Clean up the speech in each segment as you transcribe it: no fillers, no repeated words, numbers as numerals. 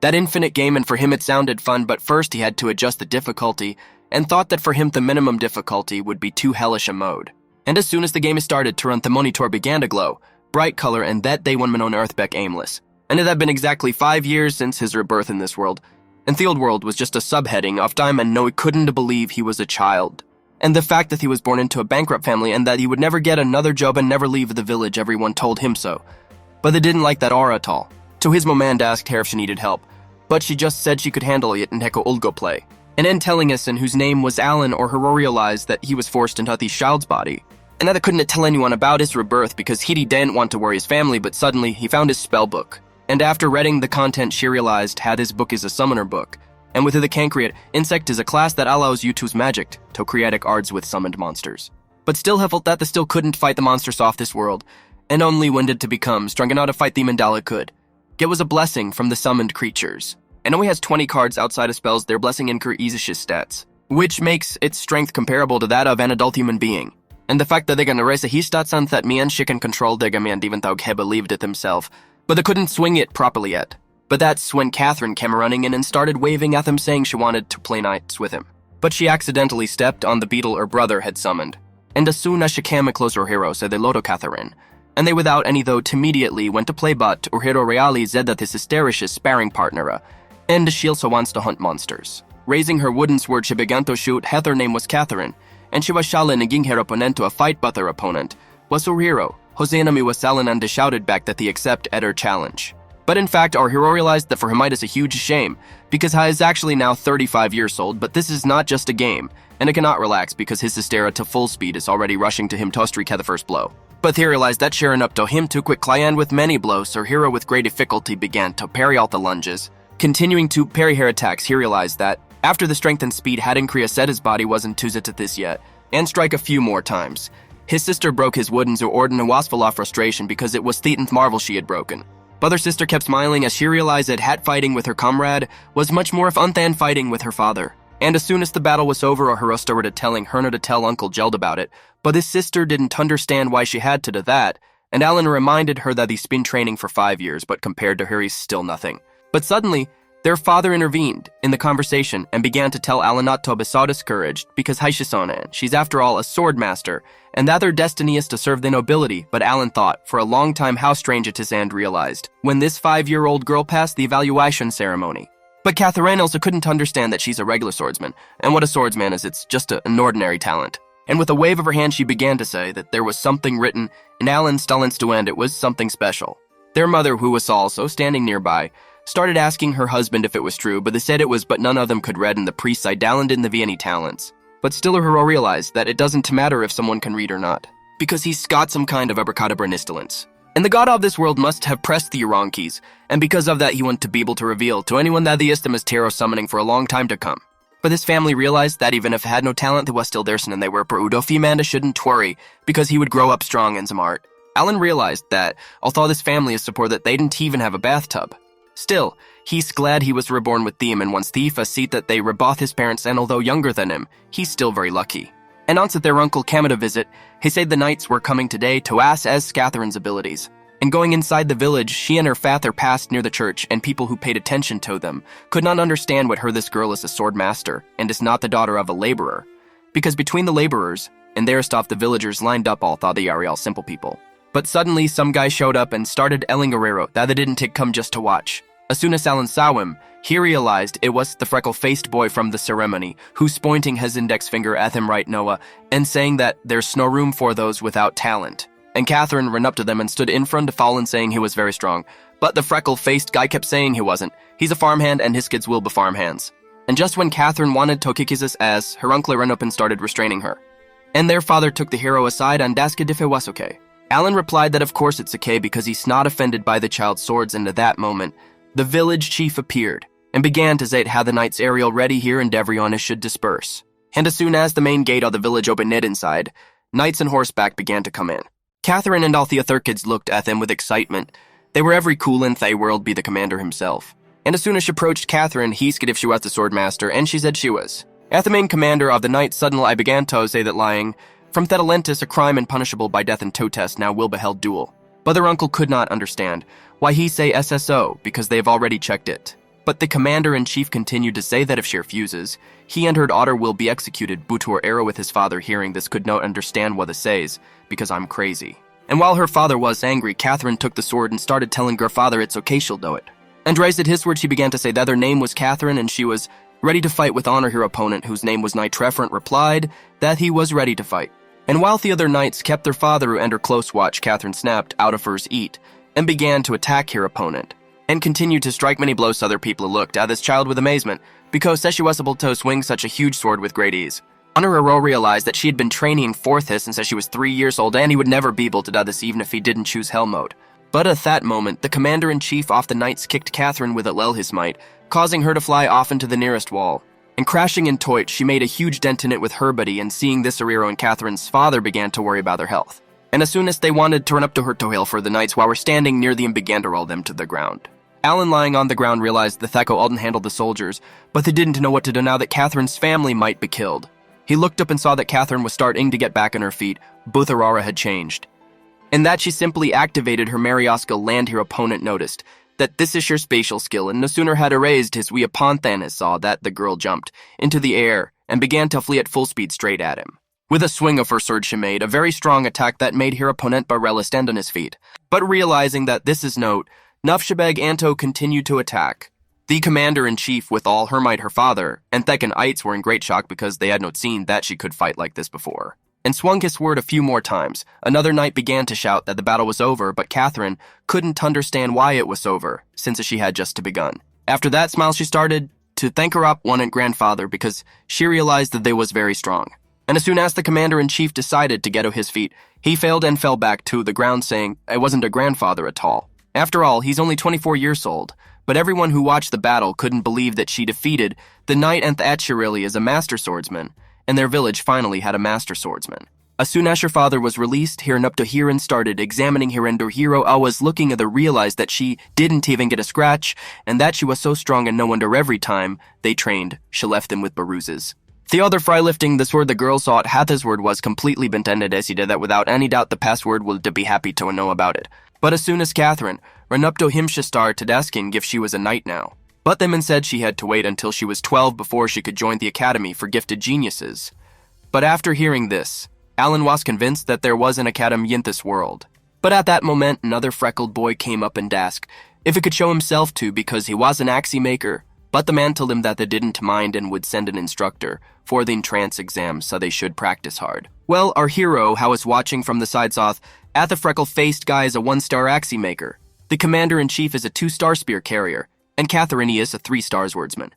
That infinite game, and for him it sounded fun, but first he had to adjust the difficulty, and thought that for him the minimum difficulty would be too hellish a mode. And as soon as the game started, the monitor began to glow, bright color, and that day one man on Earthbeck aimless. And it had been exactly 5 years since his rebirth in this world, and the old world was just a subheading of time, and no, he couldn't believe he was a child. And the fact that he was born into a bankrupt family and that he would never get another job and never leave the village, everyone told him so. But they didn't like that aura at all. So his mom asked her if she needed help, but she just said she could handle it and Heko Ulgo play. And then telling us, and whose name was Alan, or Hero realized that he was forced into the child's body. And that he couldn't tell anyone about his rebirth because he didn't want to worry his family, but suddenly he found his spell book. And after reading the content, she realized that his book is a summoner book. And with the Cancreate, insect is a class that allows you to use magic to create arts with summoned monsters. But still he felt that they still couldn't fight the monsters off this world, and only wanted to become strong enough to fight the Mandala could. It was a blessing from the summoned creatures. And only has 20 cards outside of spells, their blessing increases stats, which makes its strength comparable to that of an adult human being. And the fact that they're gonna raise a histatsan that me and she can control Degamiand even though he believed it himself, but they couldn't swing it properly yet. But that's when Catherine came running in and started waving at them saying she wanted to play knights with him. But she accidentally stepped on the beetle her brother had summoned. And as soon as she came close her hero said they loto Catherine. And they without any though immediately went to play but or hero reali said that his hysterish sparring partner, and she also wants to hunt monsters. Raising her wooden sword, she began to shoot. Her name was Catherine, and she was shallin and her opponent to a fight, but her opponent was her hero. Jose enemy was Salin and shouted back that he accept at her challenge. But in fact, our hero realized that for him it is a huge shame, because he is actually now 35 years old, but this is not just a game, and it cannot relax because his hystera to full speed is already rushing to him to streak the first blow. But he realized that sharing up to him too quick, and with many blows, her hero with great difficulty began to parry all the lunges. Continuing to parry her attacks, he realized that, after the strength and speed had increased, his body wasn't too to this yet, and strike a few more times. His sister broke his wooden orden and was full of frustration because it was the 10th marvel she had broken. But her sister kept smiling as she realized that hat fighting with her comrade was much more fun than fighting with her father. And as soon as the battle was over, her started telling Herna to tell Uncle Jeld about it, but his sister didn't understand why she had to do that, and Alan reminded her that he's been training for 5 years, but compared to her he's still nothing. But suddenly, their father intervened in the conversation and began to tell Alan not to be so discouraged because Haishisona, she's after all a sword master, and that their destiny is to serve the nobility. But Alan thought for a long time how strange it is and realized when this 5-year-old girl passed the evaluation ceremony. But Catherine also couldn't understand that she's a regular swordsman, and what a swordsman is, it's just an ordinary talent. And with a wave of her hand she began to say that there was something written in Alan's stallings to end, it was something special. Their mother, who was also standing nearby, started asking her husband if it was true, but they said it was, but none of them could read, and the priest Dalan didn't have any talents. But still her hero realized that it doesn't matter if someone can read or not, because he's got some kind of abracadabra nistalence. And the god of this world must have pressed the wrong keys, and because of that he wanted to be able to reveal to anyone that the istem is tarot summoning for a long time to come. But his family realized that even if he had no talent, they was still there, and they were per Udofi Manda shouldn't worry, because he would grow up strong in some art. Alan realized that, although this family is support that they didn't even have a bathtub. Still, he's glad he was reborn with them, and once Thief seat that they were both his parents, and although younger than him, he's still very lucky. And once at their uncle came to visit, he said the knights were coming today to ask as Catherine's abilities. And going inside the village, she and her father passed near the church, and people who paid attention to them could not understand what her this girl is a sword master, and is not the daughter of a laborer. Because between the laborers and their stuff, the villagers lined up all thought they are all simple people. But suddenly, some guy showed up and started Elling Guerrero that they didn't come just to watch. As soon as Alan saw him, he realized it was the freckle-faced boy from the ceremony, who's pointing his index finger at him right Noah, and saying that there's no room for those without talent. And Catherine ran up to them and stood in front of Fallon saying he was very strong. But the freckle-faced guy kept saying he wasn't. He's a farmhand and his kids will be farmhands. And just when Catherine wanted to kick his ass, her uncle ran up and started restraining her. And their father took the hero aside and asked if it was okay. Alan replied that of course it's okay because he's not offended by the child's swords, and at that moment, the village chief appeared and began to say how the knights are already here and everyone should disperse. And as soon as the main gate of the village opened inside, knights and horseback began to come in. Catherine and all the other kids looked at them with excitement. They were every cool in Thay world be the commander himself. And as soon as she approached Catherine, he asked if she was the sword master, and she said she was. At the main commander of the knights, suddenly I began to say that lying from Thetalentus, a crime and punishable by death in Totes, now will be held duel. But their uncle could not understand why he say SSO, because they have already checked it. But the commander-in-chief continued to say that if she refuses, he and her daughter will be executed. Butor era with his father hearing this could not understand what this says, because I'm crazy. And while her father was angry, Catherine took the sword and started telling her father it's okay, she'll do it. And raised at his word, she began to say that her name was Catherine and she was ready to fight with honor. Her opponent, whose name was Knight Trefrant, replied that he was ready to fight. And while the other knights kept their father under close watch, Catherine snapped out of her seat and began to attack her opponent, and continued to strike many blows. Other people looked at this child with amazement, because she was able to swing such a huge sword with great ease. Honoraro realized that she had been training for this since she was 3 years old, and he would never be able to do this even if he didn't choose Hell mode. But at that moment, the commander-in-chief of the knights kicked Catherine with all his might, causing her to fly off into the nearest wall. And crashing into it, she made a huge dent in it with her body, and seeing this, Ariro and Catherine's father began to worry about their health. And as soon as they wanted to run up to her to hail for the knights while were standing near them, began to roll them to the ground. Alan, lying on the ground, realized that Theko Alden handled the soldiers, but they didn't know what to do now that Catherine's family might be killed. He looked up and saw that Catherine was starting to get back on her feet. Both Aurora had changed, and that she simply activated her Marioska land. Her opponent noticed that this is your spatial skill, and no sooner had erased his we upon Thanos saw that the girl jumped into the air and began to flee at full speed straight at him. With a swing of her sword, she made a very strong attack that made her opponent Barella stand on his feet. But realizing that this is note, Nufshabeg Anto continued to attack. The commander-in-chief with all her might, her father, and Thek and Eitz were in great shock because they had not seen that she could fight like this before, and swung his sword a few more times. Another knight began to shout that the battle was over, but Catherine couldn't understand why it was over, since she had just begun. After that smile, she started to thank her up one and grandfather because she realized that they was very strong. And as soon as the commander-in-chief decided to get to his feet, he failed and fell back to the ground saying, I wasn't a grandfather at all. After all, he's only 24 years old. But everyone who watched the battle couldn't believe that she defeated the knight and Thatcherili as a master swordsman, and their village finally had a master swordsman. As soon as her father was released, Hiran started examining her, and her hero was looking at her, realized that she didn't even get a scratch, and that she was so strong and no wonder every time they trained, she left them with bruises. The other fry lifting the sword, the girl saw it, Hath's word was completely bent ended as he did that. Without any doubt, the password would be happy to know about it. But as soon as Catherine ran up to him, she started to asking if she was a knight now. But them and said she had to wait until she was 12 before she could join the Academy for Gifted Geniuses. But after hearing this, Alan was convinced that there was an academy in this world. But at that moment, another freckled boy came up and asked if he could show himself to because he was an axe maker. But the man told him that they didn't mind and would send an instructor for the entrance exam, so they should practice hard. Well, our hero, how was watching from the side, saw at the freckle-faced guy is a 1-star axe maker. The commander-in-chief is a 2-star spear carrier, and Catherine is a 3-star swordsman.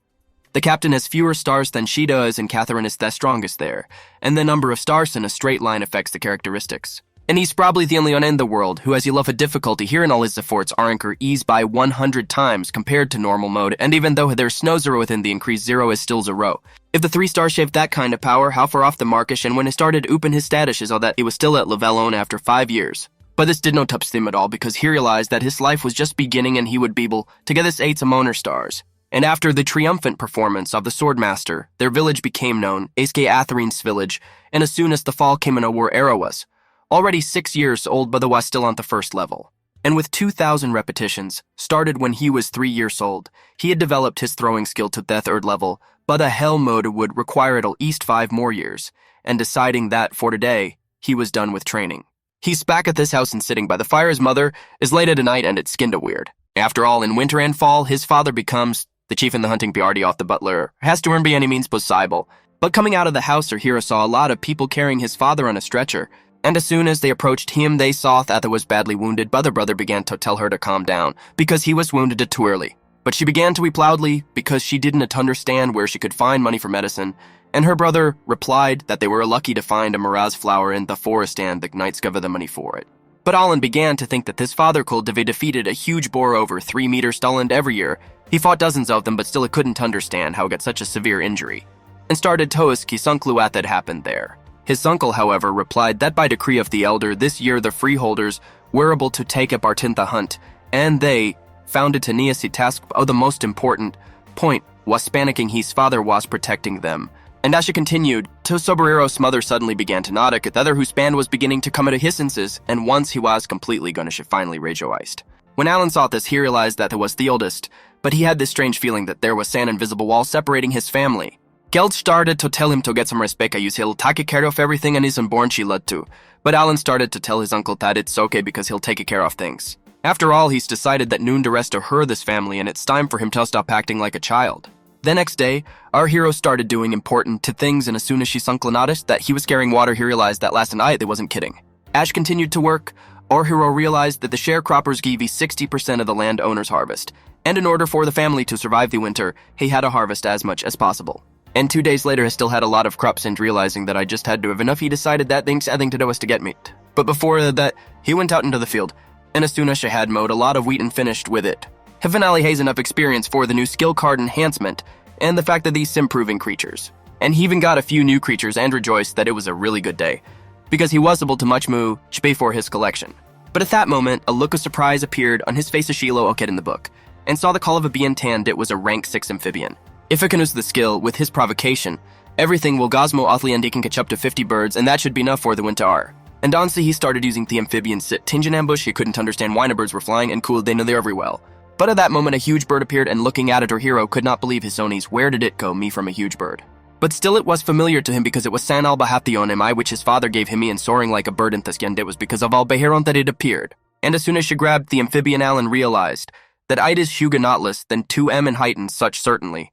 The captain has fewer stars than she does, and Catherine is the strongest there, and the number of stars in a straight line affects the characteristics. And he's probably the only one in the world who has a love of difficulty here, in all his efforts are increased ease by 100 times compared to normal mode, and even though there's no 0 within the increased 0 is still 0. If the 3-star shaved that kind of power, how far off the markish, and when he started open his status is all that he was still at Lavellone after 5 years. But this did not touch him at all because he realized that his life was just beginning and he would be able to get his 8 Amoner stars. And after the triumphant performance of the Swordmaster, their village became known, Aske Atherine's village, and as soon as the fall came in a war era was already 6 years old, but was still on the first level. And with 2,000 repetitions, started when he was 3 years old, he had developed his throwing skill to the 3rd level, but a hell mode would require at least 5 more years, and deciding that for today, he was done with training. He's back at this house and sitting by the fire. His mother is late at night and it's kinda weird. After all, in winter and fall, his father becomes the chief in the hunting party off the butler, has to earn by any means possible. But coming out of the house, her hero saw a lot of people carrying his father on a stretcher, and as soon as they approached him, they saw that he was badly wounded, but the brother began to tell her to calm down, because he was wounded too early. But she began to weep loudly, because she didn't understand where she could find money for medicine, and her brother replied that they were lucky to find a Miraz flower in the forest and the knights gave her the money for it. But Alan began to think that this father could have defeated a huge boar over 3 meters tall, and every year, he fought dozens of them, but still he couldn't understand how he got such a severe injury, and started to ask his uncle what had happened there. His uncle, however, replied that by decree of the elder, this year the freeholders were able to take up Artintha hunt, and they found it to Niasi task. The most important point was panicking his father was protecting them. And as she continued, to Soberero's mother suddenly began to nod at the other whose band was beginning to come to his senses, and once he was completely gonna she finally rejoiced. When Alan saw this, he realized that it was the oldest, but he had this strange feeling that there was an invisible wall separating his family. Geld started to tell him to get some respect, he'll take care of everything and isn't born she led to. But Alan started to tell his uncle that it's okay because he'll take care of things. After all, he's decided that noon to rest to her this family and it's time for him to stop acting like a child. The next day, our hero started doing important things, and as soon as she sunk noticed that he was carrying water, he realized that last night they wasn't kidding. Ash continued to work. Our hero realized that the sharecroppers gave 60% of the landowner's harvest, and in order for the family to survive the winter, he had to harvest as much as possible. And 2 days later, he still had a lot of crops, and realizing that I just had to have enough, he decided that things I think to do was to get meat. But before that, he went out into the field, and as soon as she had mowed a lot of wheat and finished with it, he finally has enough experience for the new skill card enhancement, and the fact that these improving creatures. And he even got a few new creatures and rejoiced that it was a really good day, because he was able to much moo pay for his collection. But at that moment, a look of surprise appeared on his face as Shiloh Oked in the book, and saw the call of a Bientand. It was a rank 6 amphibian. If it can use the skill with his provocation, everything will Gosmo Othli and he can catch up to 50 birds, and that should be enough for the winter. And honestly, he started using the amphibian sit tinge in ambush. He couldn't understand why no birds were flying, and cool, they know they're everywhere. But at that moment, a huge bird appeared, and looking at it, our hero could not believe his Sony's. Where did it go, me from a huge bird? But still it was familiar to him because it was San Albahationemi, which his father gave him, and soaring like a bird in Theskyend. It was because of Albaheron that it appeared. And as soon as she grabbed the amphibian, Alan realized that it is Huguenotless than 2M in height, and such certainly.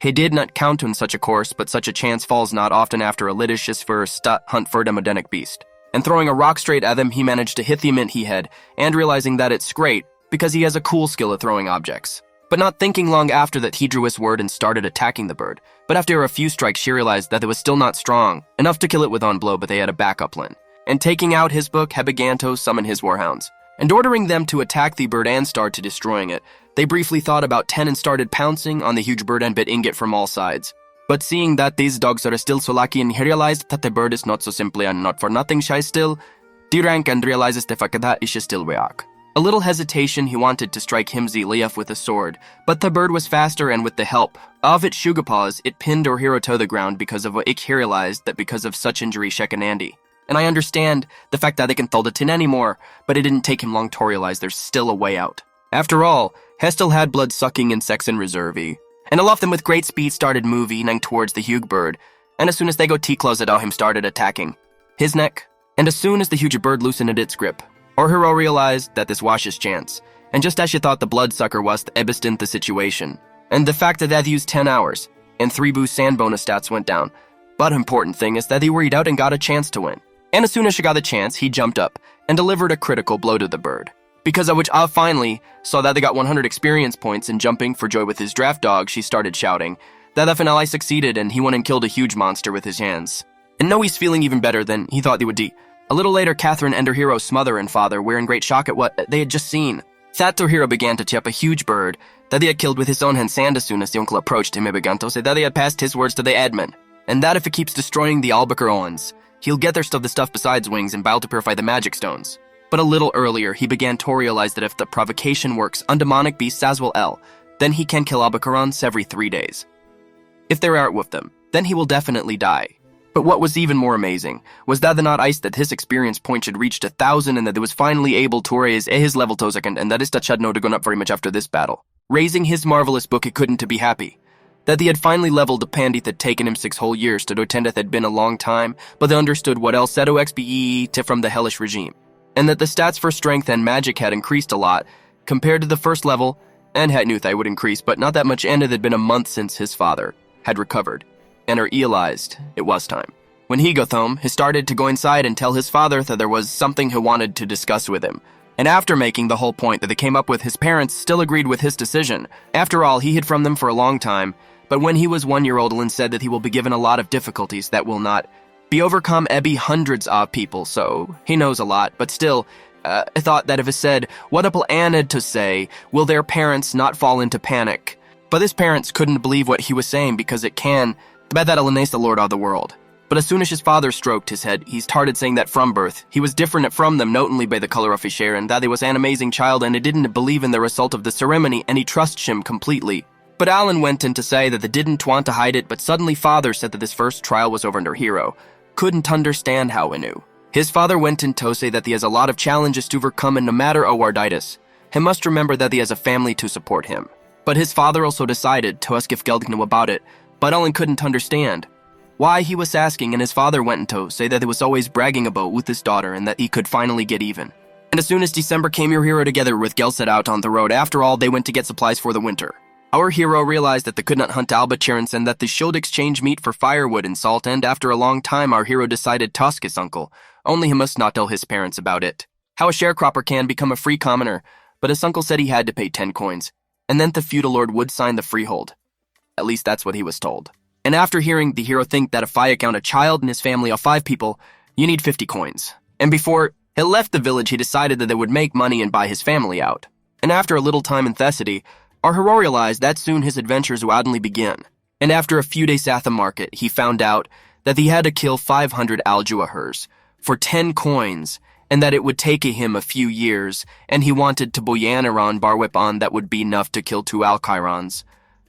He did not count on such a course, but such a chance falls not often after a litigious for hunt for the Modenic beast. And throwing a rock straight at him, he managed to hit the mint he had, and realizing that it's great, because he has a cool skill at throwing objects. But not thinking long after that, he drew his sword and started attacking the bird. But after a few strikes, she realized that it was still not strong enough to kill it with one blow, but they had a backup plan. And taking out his book, he began to summon his warhounds, and ordering them to attack the bird and start to destroying it. They briefly thought about 10 and started pouncing on the huge bird and bit ingot from all sides. But seeing that these dogs are still so lucky, and he realized that the bird is not so simply and not for nothing shy still, D-rank and realizes the fact that is still react. A little hesitation, he wanted to strike Himzi Leaf with a sword, but the bird was faster, and with the help of its Shugapaws, it pinned our hero to the ground because of what it realized that because of such injury Shekanandi. And I understand the fact that they can fold it in anymore, but it didn't take him long to realize there's still a way out. After all, Hestel had blood-sucking insects in reserve, and all of them with great speed started moving towards the huge bird, and as soon as they go T-close it, him started attacking his neck. And as soon as the huge bird loosened its grip, our hero realized that this was his chance, and just as she thought the bloodsucker was the ebest in the situation, and the fact that they used 10 hours, and 3 boost sand bonus stats went down. But important thing is that they worried out and got a chance to win. And as soon as she got the chance, he jumped up and delivered a critical blow to the bird. Because of which I finally saw that they got 100 experience points, and jumping for joy with his draft dog, she started shouting that the finale succeeded and he went and killed a huge monster with his hands. And now he's feeling even better than he thought they would be. A little later, Catherine and her hero's mother and father were in great shock at what they had just seen. That their hero began to chip a huge bird that they had killed with his own hands, and as soon as the uncle approached him, he began to say that they had passed his words to the admin, and that if it keeps destroying the Albacarons, he'll get their the stuff besides wings and bow to purify the magic stones. But a little earlier, he began to realize that if the provocation works on demonic beasts as well, then he can kill Albacarons every 3 days. If they're out with them, then he will definitely die. But what was even more amazing was that the not ice that his experience point should reach 1,000, and that it was finally able to raise his level to second, and that his touch had no to go up very much after this battle. Raising his marvelous book, he couldn't to be happy. That he had finally leveled the Pandith had taken him 6 whole years to do attendeth had been a long time, but they understood what else said OXBE to from the hellish regime. And that the stats for strength and magic had increased a lot, compared to the first level, and had knew they would increase, but not that much, and it had been a month since his father had recovered, and realized it was time. When he got home, he started to go inside and tell his father that there was something he wanted to discuss with him. And after making the whole point that they came up with, his parents still agreed with his decision. After all, he hid from them for a long time, but when he was 1 year old, Lynn said that he will be given a lot of difficulties that will not be overcome by hundreds of people, so he knows a lot, but still, I thought that if it said, what will Anna to say, will their parents not fall into panic? But his parents couldn't believe what he was saying because it can, bet that Elena's the Lord of the world. But as soon as his father stroked his head, he started saying that from birth, he was different from them, not only by the color of his hair, and that he was an amazing child, and he didn't believe in the result of the ceremony, and he trusts him completely. But Alan went in to say that they didn't want to hide it, but suddenly father said that this first trial was over under hero. Couldn't understand how he knew. His father went in to say that he has a lot of challenges to overcome, and no matter Owarditis, He must remember that he has a family to support him. But his father also decided to ask if Geld knew about it, but Alan couldn't understand why he was asking, and his father went to say that he was always bragging about with his daughter and that he could finally get even. And as soon as December came, your hero together with Geld set out on the road. After all, they went to get supplies for the winter. Our hero realized that they could not hunt albachirants and that they should exchange meat for firewood and salt, and after a long time our hero decided to ask his uncle, only he must not tell his parents about it. How a sharecropper can become a free commoner, but his uncle said he had to pay 10 coins, and then the feudal lord would sign the freehold. At least that's what he was told. And after hearing the hero think that if I account a child and his family of 5 people, you need 50 coins. And before he left the village, he decided that they would make money and buy his family out. And after a little time in Thessaly, our hero realized that soon his adventures would suddenly begin. And after a few days at the market, he found out that he had to kill 500 aljuahers for 10 coins, and that it would take him a few years, and he wanted to Boyanaron Barwipon that would be enough to kill 2 Alchirons.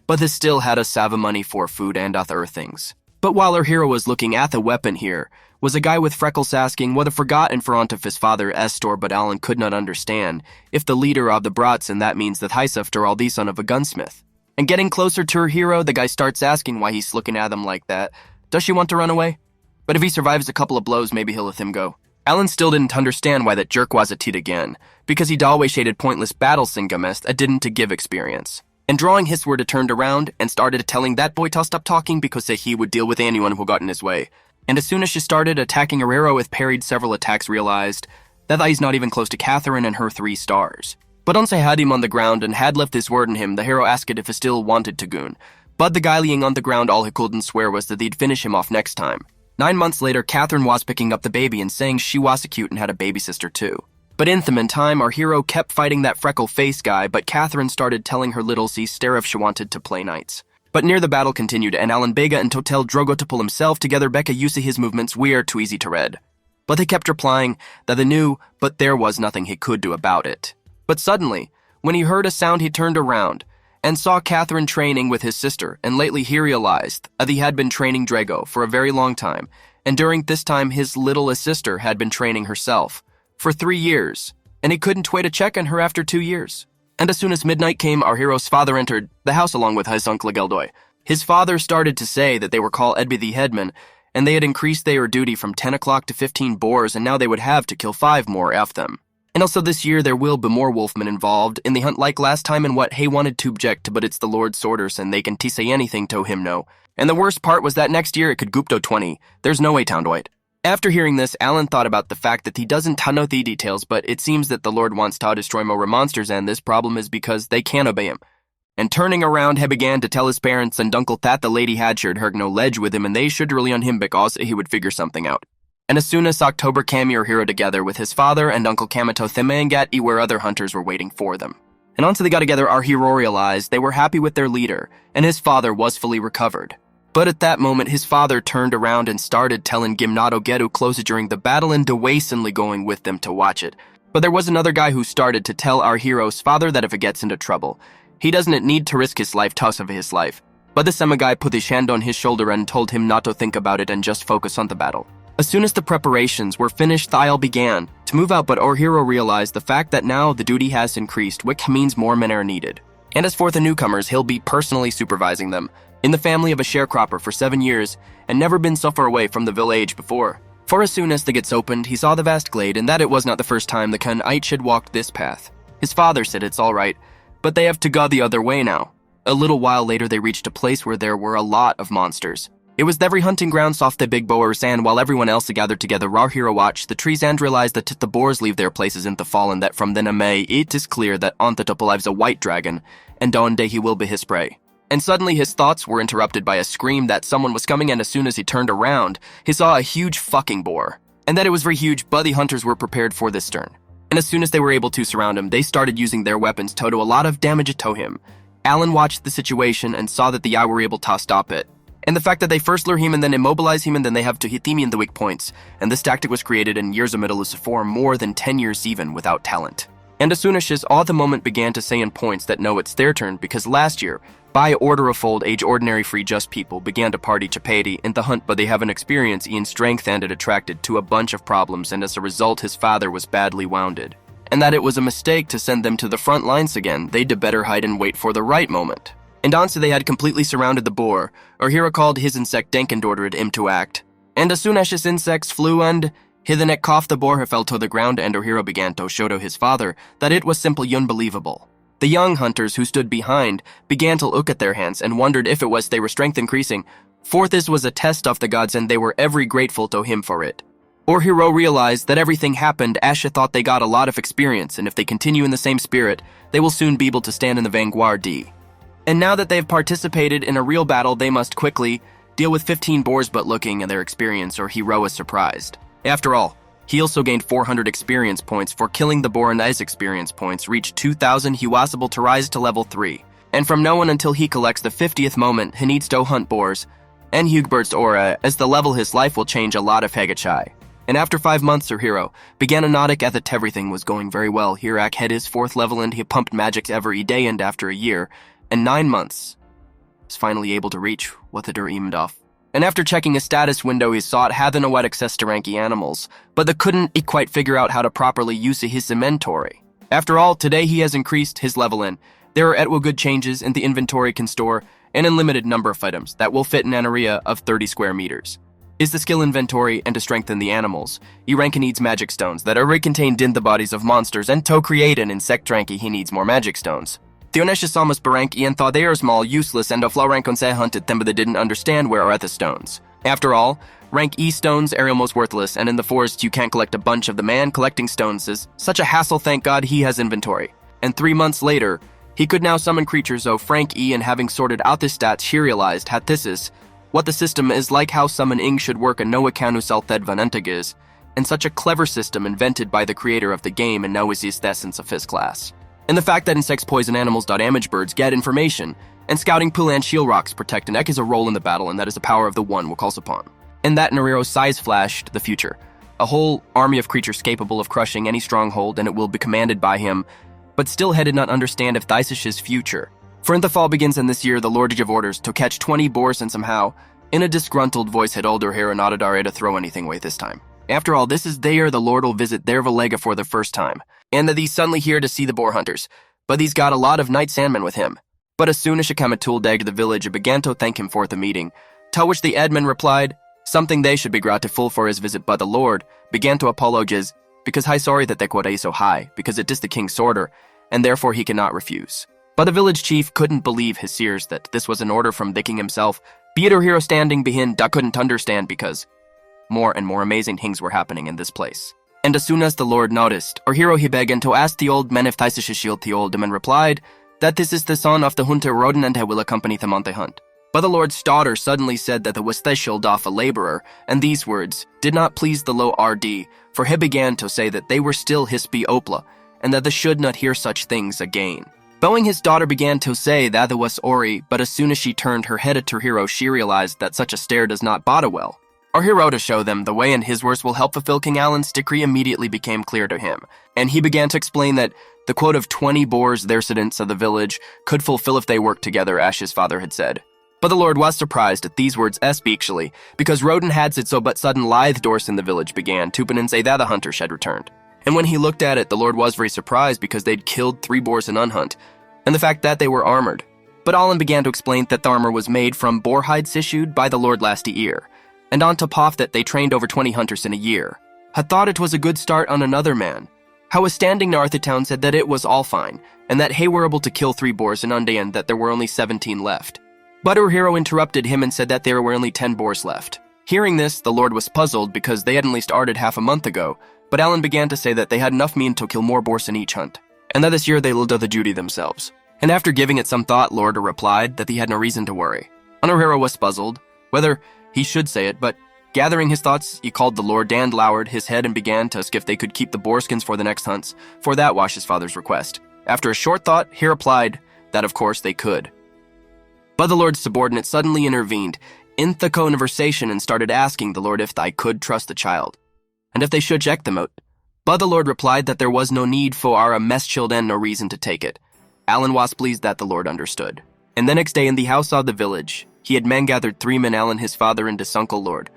But he still had a sava money for food and other things. But while our hero was looking at the weapon here, was a guy with freckles asking what a forgotten front of his father Estor, but Alan could not understand if the leader of the Brats, and that means that he's after all the son of a gunsmith. And getting closer to her hero, the guy starts asking why he's looking at him like that. Does she want to run away? But if he survives a couple of blows, maybe he'll let him go. Alan still didn't understand why that jerk was a tit again, because he'd always shaded pointless battle singamest a didn't to give experience. And drawing his sword, turned around and started telling that boy to stop talking because he would deal with anyone who got in his way. And as soon as she started attacking her hero with parried several attacks, realized that he's not even close to Catherine and her 3 stars. But once I had him on the ground and had left his word in him, the hero asked if he still wanted to goon. But the guy laying on the ground, all he couldn't swear was that they'd finish him off next time. 9 months later, Catherine was picking up the baby and saying she was cute and had a baby sister too. But in the meantime, our hero kept fighting that freckle-face guy, but Catherine started telling her little sister if she wanted to play knights. But near the battle continued, and Alan Bega and Totel Drogo to pull himself together. Becca used his movements were too easy to read. But they kept replying that they knew, but there was nothing he could do about it. But suddenly, when he heard a sound, he turned around and saw Catherine training with his sister, and lately he realized that he had been training Drago for a very long time, and during this time his little sister had been training herself for 3 years, and he couldn't wait to check on her after 2 years. And as soon as midnight came, our hero's father entered the house along with his uncle Geldoy. His father started to say that they were called Edby the headman, and they had increased their duty from 10 o'clock to 15 boars, and now they would have to kill 5 more of them. And also this year there will be more wolfmen involved in the hunt like last time, and what he wanted to object to, but it's the Lord's orders and they can say anything to him no. And the worst part was that next year it could goop to 20. There's no way town white. After hearing this, Alan thought about the fact that he doesn't know the details, but it seems that the Lord wants to destroy more monsters, and this problem is because they can't obey him. And turning around, he began to tell his parents and uncle that the lady had shared her no ledge with him, and they should rely on him because he would figure something out. And as soon as October came, your hero together with his father and Uncle Kamato Themangat where other hunters were waiting for them. And once they got together, our hero realized they were happy with their leader, and his father was fully recovered. But at that moment, his father turned around and started telling Gimnato Gedu close during the battle and Dewasonly going with them to watch it. But there was another guy who started to tell our hero's father that if he gets into trouble, he doesn't need to risk his life toss of his life. But the Sema guy put his hand on his shoulder and told him not to think about it and just focus on the battle. As soon as the preparations were finished, Thiel began to move out, but our hero realized the fact that now the duty has increased, which means more men are needed. And as for the newcomers, he'll be personally supervising them, in the family of a sharecropper for 7 years, and never been so far away from the village before. For as soon as the gates opened, he saw the vast glade, and that it was not the first time the Kunite had walked this path. His father said it's all right, but they have to go the other way now. A little while later, they reached a place where there were a lot of monsters. It was every hunting ground soft the big boars, and while everyone else gathered together, our hero watched the trees and realized that the boars leave their places in the fall, and that from then on it is clear that on the top lives a white dragon, and on day he will be his prey. And suddenly his thoughts were interrupted by a scream that someone was coming, and as soon as he turned around, he saw a huge fucking boar. And that it was very huge, but the hunters were prepared for this turn. And as soon as they were able to surround him, they started using their weapons to do a lot of damage to him. Alan watched the situation and saw that the eye were able to stop it. And the fact that they first lure him and then immobilize him and then they have to hit him in the weak points. And this tactic was created in years of Middle for more than 10 years even without talent. And as soon as his all the moment began to say in points that no, it's their turn, because last year, by order of old age ordinary free just people began to party Chapati in the hunt, but they have an experience in strength and it attracted to a bunch of problems, and as a result his father was badly wounded. and that it was a mistake to send them to the front lines again. They'd better hide and wait for the right moment. And once they had completely surrounded the boar, Hero called his insect Denk and ordered him to act. And as soon as his insects flew and Hitherneck coughed, the boar fell to the ground, and Hero began to show to his father that it was simply unbelievable. The young hunters who stood behind began to look at their hands and wondered if it was their strength increasing, for this was a test of the gods and they were every grateful to him for it. Hero realized that everything happened as she thought they got a lot of experience, and if they continue in the same spirit, they will soon be able to stand in the vanguard. And now that they've participated in a real battle, they must quickly deal with 15 boars, but looking at their experience, Hero was surprised. After all, he also gained 400 experience points for killing the boar, and his experience points reached 2,000. He was able to rise to level 3. And from now on until he collects the 50th moment, he needs to hunt boars and Hugbert's aura, as the level his life will change a lot of Hegachai. And after 5 months, Hero began a nautic at that everything was going very well. Hirak had his 4th level and he pumped magic every day, and after a year and 9 months, was finally able to reach what the aimed off. And after checking his status window, he saw it had no wide access to ranky animals, but they couldn't quite figure out how to properly use his inventory. After all, today he has increased his level in. There are good changes, and the inventory can store an unlimited number of items that will fit in an area of 30 square meters. Is the skill inventory, and to strengthen the animals, Ranky needs magic stones that are contained in the bodies of monsters, and to create an insect ranky he needs more magic stones. Theonesha Samus Baranki and thought they are small, useless, and Flaurankonse hunted them, but they didn't understand where are the stones. After all, rank E stones are almost worthless, and in the forest you can't collect a bunch of the man. Collecting stones is such a hassle, thank God he has inventory. And 3 months later, he could now summon creatures of Frank E, and having sorted out the stats, he realized that this is what the system is like, how summoning should work, and no Akanu Salthed Vanentag is, and such a clever system invented by the creator of the game, and now is the essence of his class. And the fact that insects poison animals. Damage birds get information, and scouting pool and shield rocks protect an Ek is a role in the battle, and that is the power of the one will calls upon. And that Narero's size flashed the future. A whole army of creatures capable of crushing any stronghold, and it will be commanded by him, but still he did not understand if Thisish's future. For in the fall begins, and this year the Lord gave orders to catch 20 boars, and somehow, in a disgruntled voice, had older Hero not to throw anything away this time. After all, this is there the Lord will visit their Valega for the first time, and that he's suddenly here to see the boar hunters, but he's got a lot of night sandmen with him. But as soon as Shikamatul dagged the village, began to thank him for the meeting, to which the Edmund replied, something they should be grateful for his visit, but the Lord began to apologize, because hi sorry that they quote so high, because it is the king's order, and therefore he cannot refuse. But the village chief couldn't believe his ears that this was an order from the king himself. Beater Hero standing behind couldn't understand, because more and more amazing things were happening in this place. And as soon as the Lord noticed, Hero he began to ask the old men if Thisish's shield the old man replied that this is the son of the hunter Roden, and he will accompany them on the hunt. But the Lord's daughter suddenly said that the was the shield of a laborer, and these words did not please the low RD, for he began to say that they were still his Opla, and that they should not hear such things again. Bowing, his daughter began to say that it was Ori, but as soon as she turned her head to Hero, she realized that such a stare does not bode well. Hero to show them the way, and his words will help fulfill King Alan's decree immediately became clear to him, and he began to explain that the quote of 20 boars, their residents of the village, could fulfill if they worked together, as his father had said. But the Lord was surprised at these words especially, because Roden had said so, but sudden lithe doors in the village began to and say that the hunters had returned. And when he looked at it, the Lord was very surprised, because they'd killed 3 boars in unhunt, and the fact that they were armored. But Alan began to explain that the armor was made from boar hides issued by the Lord last year, and on top of that they trained over 20 hunters in a year. Had thought it was a good start on another man. How a standing near Arthurtown said that it was all fine, and that he were able to kill 3 boars in Unday, and that there were only 17 left. But Hero interrupted him and said that there were only 10 boars left. Hearing this, the Lord was puzzled, because they had only started half a month ago, but Alan began to say that they had enough mean to kill more boars in each hunt, and that this year they will do the duty themselves. And after giving it some thought, Lord replied that he had no reason to worry. Hero was puzzled whether he should say it, but gathering his thoughts, he called the Lord and lowered his head and began to ask if they could keep the boarskins for the next hunts, for that was his father's request. After a short thought, he replied that of course they could. But the Lord's subordinate suddenly intervened in the conversation and started asking the Lord if I could trust the child, and if they should check them out. But the Lord replied that there was no need for our mess child and no reason to take it. Alan was pleased that the Lord understood. And the next day in the house of the village, he had men gathered 3 men, Alan, his father, and his uncle Lord,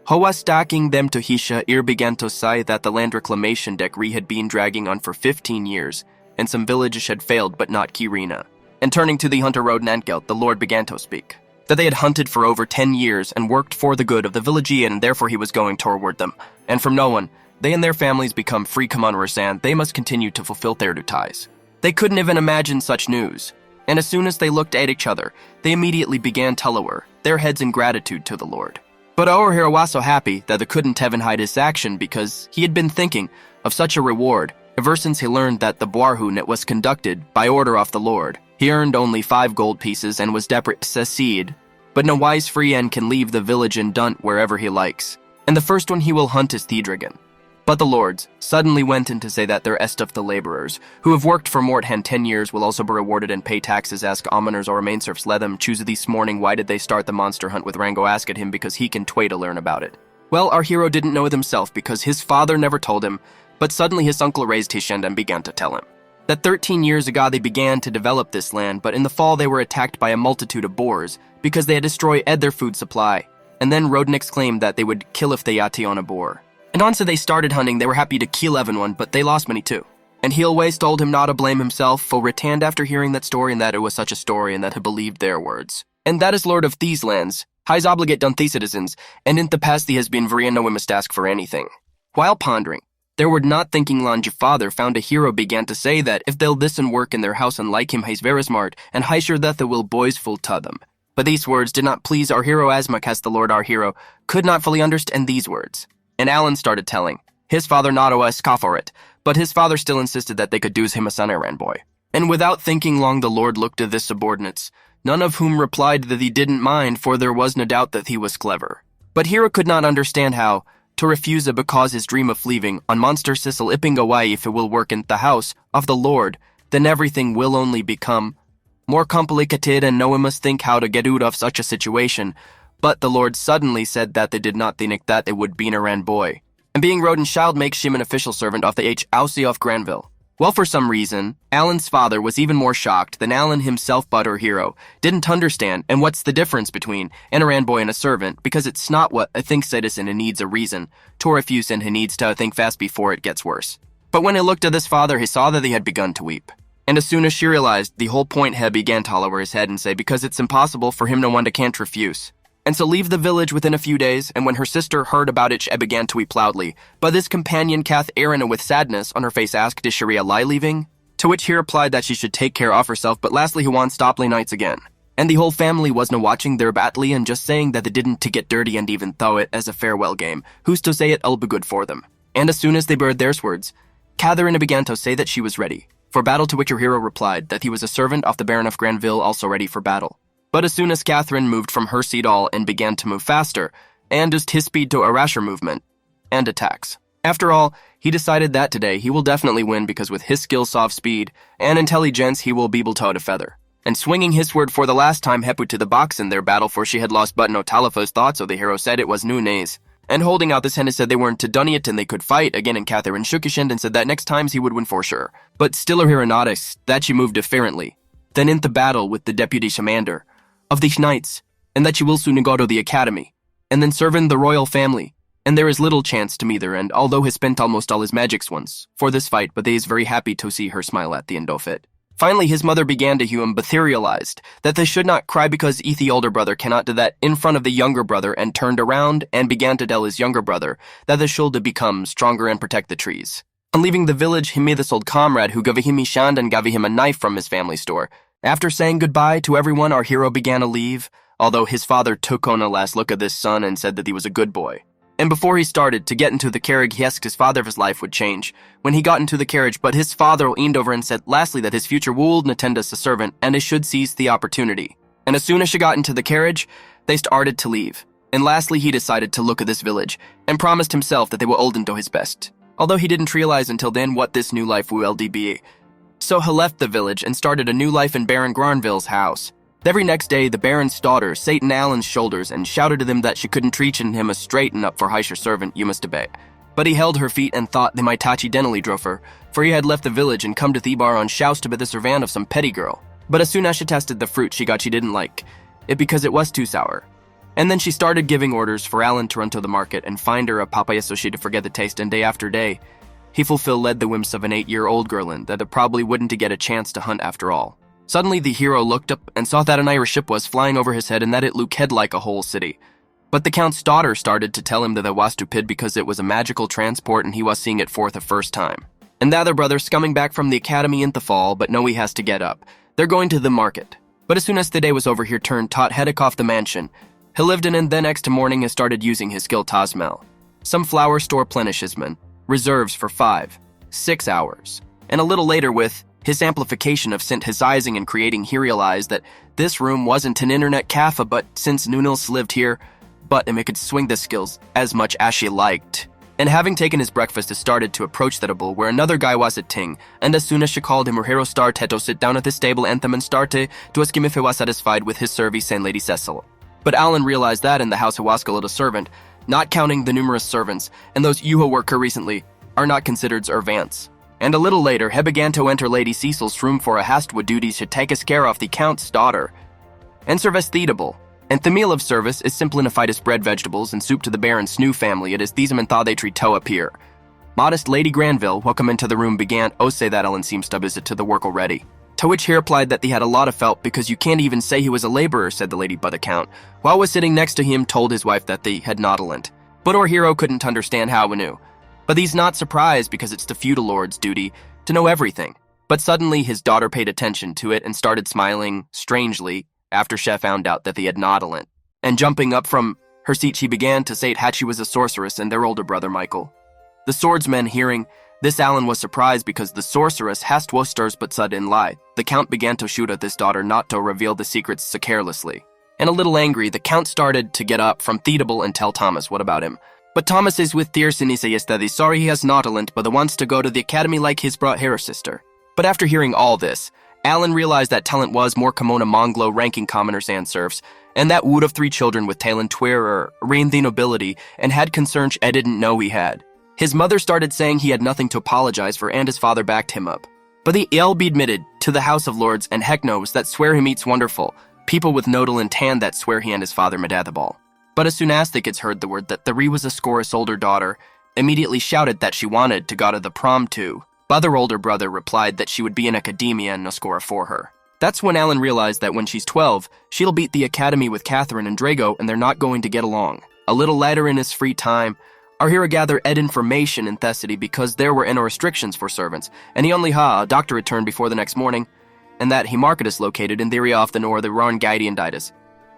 Hoa stacking them to Hisha, Ir began to sigh that the land reclamation decree had been dragging on for 15 years, and some villages had failed but not Kirina. And turning to the hunter road Nantgelt, the Lord began to speak. That they had hunted for over 10 years and worked for the good of the village, and therefore he was going toward them. And from no one, they and their families become free commoners, and they must continue to fulfill their duties. They couldn't even imagine such news. And as soon as they looked at each other, they immediately began to lower their heads in gratitude to the Lord. But our hero was so happy that they couldn't even hide his action, because he had been thinking of such a reward ever since he learned that the Boarhun was conducted by order of the Lord. He earned only 5 gold pieces and was secede, but no wise free and can leave the village and dunt wherever he likes. And the first one he will hunt is Thedrigan. But the lords suddenly went in to say that their est of the laborers, who have worked for more than 10 years, will also be rewarded and pay taxes. Ask almoners or main serfs, let them choose this morning. Why did they start the monster hunt with Rango? Ask at him, because he can tway to learn about it. Well, our hero didn't know it himself because his father never told him, but suddenly his uncle raised his hand and began to tell him that 13 years ago they began to develop this land, but in the fall they were attacked by a multitude of boars because they had destroyed their food supply. And then Rodniks claimed that they would kill if they yati on a boar. And on so they started hunting. They were happy to kill everyone, but they lost many too. And he always told him not to blame himself, for returned after hearing that story, and that it was such a story, and that he believed their words. And that is lord of these lands, highs obligate done these citizens, and in the past he has been very no we must ask for anything. While pondering, there were not thinking long your father found a hero began to say that if they'll listen work in their house and like him he's very smart, and high sure that they will boys full to them. But these words did not please our hero as much as the lord our hero could not fully understand these words. And Alan started telling. His father not a scoff for it, but his father still insisted that they could do him a son errand boy. And without thinking long the lord looked at his subordinates, none of whom replied that he didn't mind, for there was no doubt that he was clever. But Hero could not understand how to refuse it, because his dream of leaving on Monster Sissel ipping away, if it will work in the house of the Lord, then everything will only become more complicated, and no one must think how to get out of such a situation. But the Lord suddenly said that they did not think that it would be an errand boy. And being Rodin's child makes him an official servant of the H.O.C. of Granville. Well, for some reason, Alan's father was even more shocked than Alan himself, but our hero didn't understand. And what's the difference between an errand boy and a servant? Because it's not what a think citizen who needs a reason to refuse, and he needs to think fast before it gets worse. But when he looked at his father, he saw that he had begun to weep. And as soon as she realized the whole point, he began to lower his head and say, because it's impossible for him, no one to can't refuse. And so leave the village within a few days, and when her sister heard about it, she began to weep loudly. But his companion, Kath Aaron, with sadness on her face, asked, is Sharia lie leaving? To which he replied that she should take care of herself, but lastly he wants stopley nights again. And the whole family was now watching their battly and just saying that they didn't to get dirty and even throw it as a farewell game. Who's to say it'll be good for them? And as soon as they heard their words, Catherine began to say that she was ready for battle, to which her hero replied that he was a servant of the Baron of Granville, also ready for battle. But as soon as Catherine moved from her seat all and began to move faster, and used his speed to a rasher movement and attacks. After all, he decided that today he will definitely win, because with his skill, soft speed, and intelligence he will be able to feather. And swinging his sword for the last time, Hepu to the box in their battle, for she had lost but no Talafo's thought, so the hero said it was new nays. And holding out this hand, he said they weren't to done it and they could fight again, and Catherine shook his hand and said that next times he would win for sure. But still her hero noticed that she moved differently. Then in the battle with the deputy commander of these knights, and that she will soon go to the academy, and then serve in the royal family, and there is little chance to meet her, and although he spent almost all his magics once for this fight, but they is very happy to see her smile at the end of it. Finally his mother began to hew him, but they realized that they should not cry, because the older brother cannot do that in front of the younger brother, and turned around and began to tell his younger brother that they should become stronger and protect the trees. On leaving the village, he met this old comrade who gave him his shand and gave him a knife from his family store. After saying goodbye to everyone, our hero began to leave, although his father took on a last look at this son and said that he was a good boy. And before he started to get into the carriage, he asked his father if his life would change when he got into the carriage, but his father leaned over and said lastly that his future would attend as a servant, and he should seize the opportunity. And as soon as she got into the carriage, they started to leave. And lastly he decided to look at this village, and promised himself that they would old into his best, although he didn't realize until then what this new life will be. So he left the village and started a new life in Baron Granville's house. The very next day, the Baron's daughter sat on Alan's shoulders and shouted to him that she couldn't reach in him a straighten up for Heisher servant, you must obey. But he held her feet and thought they might accidentally drove her, for he had left the village and come to Thebar on shouts to be the servant of some petty girl. But as soon as she tasted the fruit she got she didn't like it, because it was too sour. And then she started giving orders for Alan to run to the market and find her a papaya so she'd forget the taste, and day after day, he fulfilled the whims of an 8-year-old girlin that probably wouldn't get a chance to hunt after all. Suddenly, the hero looked up and saw that an Irish ship was flying over his head and that it looked like a whole city. But the Count's daughter started to tell him that it was stupid because it was a magical transport and he was seeing it for the first time. And the other brother's coming back from the academy in the fall, but no, he has to get up. They're going to the market. But as soon as the day was over, he turned Tot headed off the mansion. He lived in, and the next morning he started using his skill Tasmel. Some flower store plenishisman, reserves for 5-6 hours. And a little later, with his amplification of synthesizing and creating, he realized that this room wasn't an internet cafe, but since Nunils lived here, but it could swing the skills as much as she liked. And having taken his breakfast, he started to approach the table where another guy was sitting, and as soon as she called him, her hero started to sit down at this table anthem and started to ask him if he was satisfied with his service and Lady Cecil. But Alan realized that in the house he was a little servant, not counting the numerous servants, and those who work here recently, are not considered servants. And a little later, he began to enter Lady Cecil's room for a hastwood duties to take his care of the Count's daughter. And service theatable. And the meal of service is simplified as bread, vegetables, and soup to the Baron Snoo family. It is these thought they treat to appear. Modest Lady Granville, welcome into the room, began, "Oh, say that Ellen seems to visit to the work already." To which he replied that he had a lot of felt because you can't even say he was a laborer, said the lady, but the Count, while was sitting next to him, told his wife that they had not talent. But our hero couldn't understand how he knew. But he's not surprised because it's the feudal lord's duty to know everything. But suddenly his daughter paid attention to it and started smiling strangely after she found out that they had not talent. And jumping up from her seat, she began to say that she was a sorceress and their older brother Michael. The swordsman hearing this, Alan was surprised because the sorceress hast Worcesters but sudden lie. The Count began to shoot at this daughter not to reveal the secrets so carelessly. And a little angry, the Count started to get up from Theatable and tell Thomas what about him. But Thomas is with tears and he says that he's sorry he has not talent, but wants to go to the academy like his brought her sister. But after hearing all this, Alan realized that talent was more Kimona Monglo ranking commoners and serfs, and that would of 3 children with talent twere reigned the nobility and had concerns I didn't know he had. His mother started saying he had nothing to apologize for, and his father backed him up. But the ill be admitted to the House of Lords, and heck knows that swear he meets wonderful, people with nodal and tan that swear he and his father met at the ball. But as soon as the kids heard the word that the was a scorous older daughter, immediately shouted that she wanted to go to the prom too. But their older brother replied that she would be in academia and no score for her. That's when Alan realized that when she's 12, she'll beat the academy with Catherine and Drago, and they're not going to get along. A little later in his free time, our hero gathered information in Thessaly because there were no restrictions for servants, and he only had a doctor return before the next morning, and that he market is located in the area off the north of Rangidianditis,